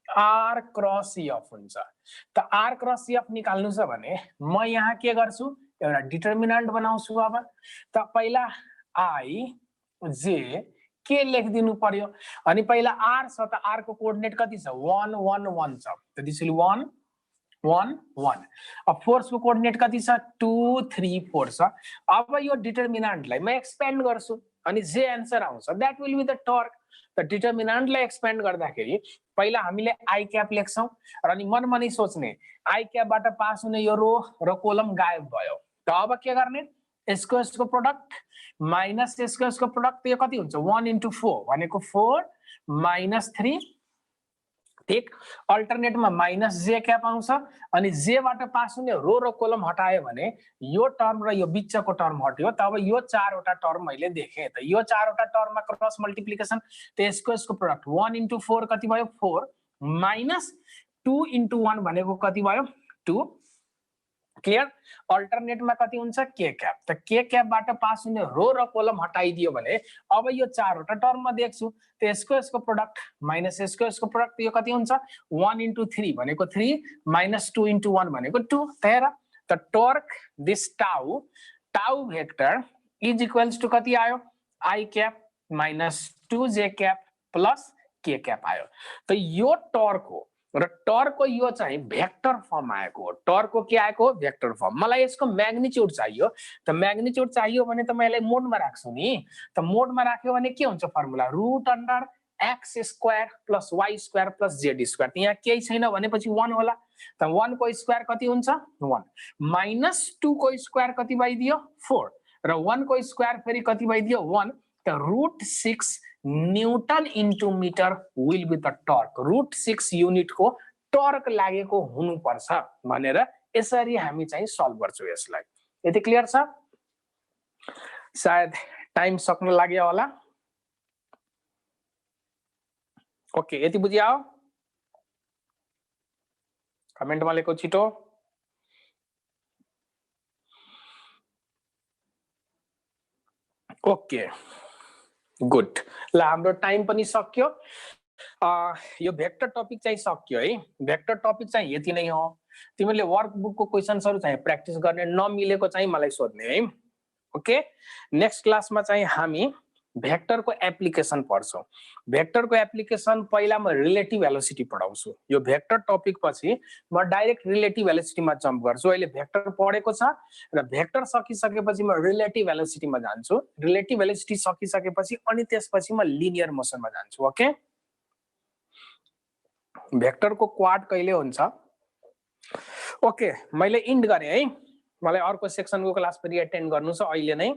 R cross F हुन्छ। त आर क्रस एफ निकाल्नु छ भने म यहाँ के गर्छु, एउटा डिटर्मिनेन्ट बनाउँछु। अब त पहिला आई जे के लेखिदिनु पर्यो, अनि पहिला आर छ त आर को कोअर्डिनेट कति छ, 1 1 1 छ। त दिस विल 1 1 1। अब फोर्स को कोअर्डिनेट कति छ, 2 3 4 छ। अब यो डिटर्मिनेन्टलाई म एक्सपेन्ड गर्छु अनि जे आन्सर आउँछ that will be the torque. त डिटर्मिनेन्टलाई एक्सपेन्ड गर्दाखेरि पहिला हामीले आई क्याप लेख्छौं र अनि मनमनै सोच्ने आई क्यापबाट पास हुने यो रो र कोलम गायब भयो। त अब के गर्ने, स्क्वायर्सको प्रोडक्ट माइनस स्क्वायर्सको प्रोडक्ट, यो कति हुन्छ 1 into 4 भनेको 4 minus 3। ठीक, अल्टरनेटमा माइनस जे क्याप आउँछ अनि जे बाट पास हुने रो र कोलम हटायो भने यो टर्म र यो बिचको टर्म हट्यो। त अब यो चारवटा टर्म मैले देखे। त यो चारवटा टर्ममा क्रस मल्टिप्लिकेसन, त स्क्वायर्सको प्रोडक्ट 1 into 4 कति भयो, 4 माइनस 2 into 1 भनेको कति भयो, 2। क्लियर? अल्टरनेटमा कति हुन्छ, के क्याप। त के क्यापबाट पास हुने रो र कोलम हटाइदियो भने अब यो चारवटा टर्ममा देख्छु। त स्क्वायर्सको प्रोडक्ट माइनस स्क्वायर्सको प्रोडक्ट यो कति हुन्छ, 1 into 3 भनेको 3 माइनस 2 into 1 भनेको 2। त हेर, त टर्क दिस टाउ भेक्टर इज इक्वल्स टु कति आयो, I cap minus 2j cap plus K cap आयो। त यो टर्क हो र टर्कको यो चाहिँ भेक्टर फर्म आएको हो। टर्कको के आएको हो, भेक्टर फर्म। मलाई यसको म्याग्निट्युड चाहियो। त म्याग्निट्युड चाहियो भने त मैले मोडमा राख्छु नि। त मोडमा राख्यो भने के हुन्छ formula, root under X square plus Y square plus Z square. यहाँ केही छैन भनेपछि 1 होला। त 1 को स्क्वायर कति हुन्छ, 1 माइनस 2 को स्क्वायर कति भइदियो, 4 र 1 को स्क्वायर फेरि कति भइदियो 1 त √6 newton into metre will be the torque √6 unit को टर्क लागेको हुनुपर्छ भनेर यसरी हामी चाहिँ सल्भ गर्छौं यसलाई यति क्लियर छ सायद टाइम सक्न लाग्यो होला ओके यति बुझियो कमेन्ट मा लेखो छिटो ओके गुड ल हाम्रो टाइम पनि सक्यो यो भेक्टर टपिक चाहिँ सक्यो है भेक्टर टपिक चाहिँ यति नै हो तिमीले वर्कबुक को क्वेशन्सहरु चाहिँ प्र्याक्टिस गर्ने नमिलेको चाहिँ मलाई सोध्ने है ओके नेक्स्ट क्लासमा चाहिँ हामी भेक्टर को एप्लिकेसन पढ्छौं भेक्टर को एप्लिकेसन पहिला म रिलेटिभ भेलोसिटी पढाउँछु यो भेक्टर टपिक पछि म डाइरेक्ट रिलेटिभ भेलोसिटीमा जम्प गर्छु अहिले भेक्टर पढेको छ र भेक्टर सकिसकेपछि म रिलेटिभ भेलोसिटीमा जान्छु रिलेटिभ भेलोसिटी सकिसकेपछि अनि त्यसपछि म लिनियर मोसनमा जान्छु ओके भेक्टर को क्वाड कहिले हुन्छ ओके मैले इन्ड गरे है मलाई अर्को सेक्सनको क्लास फेरि एटेन्ड गर्नु छ अहिले नै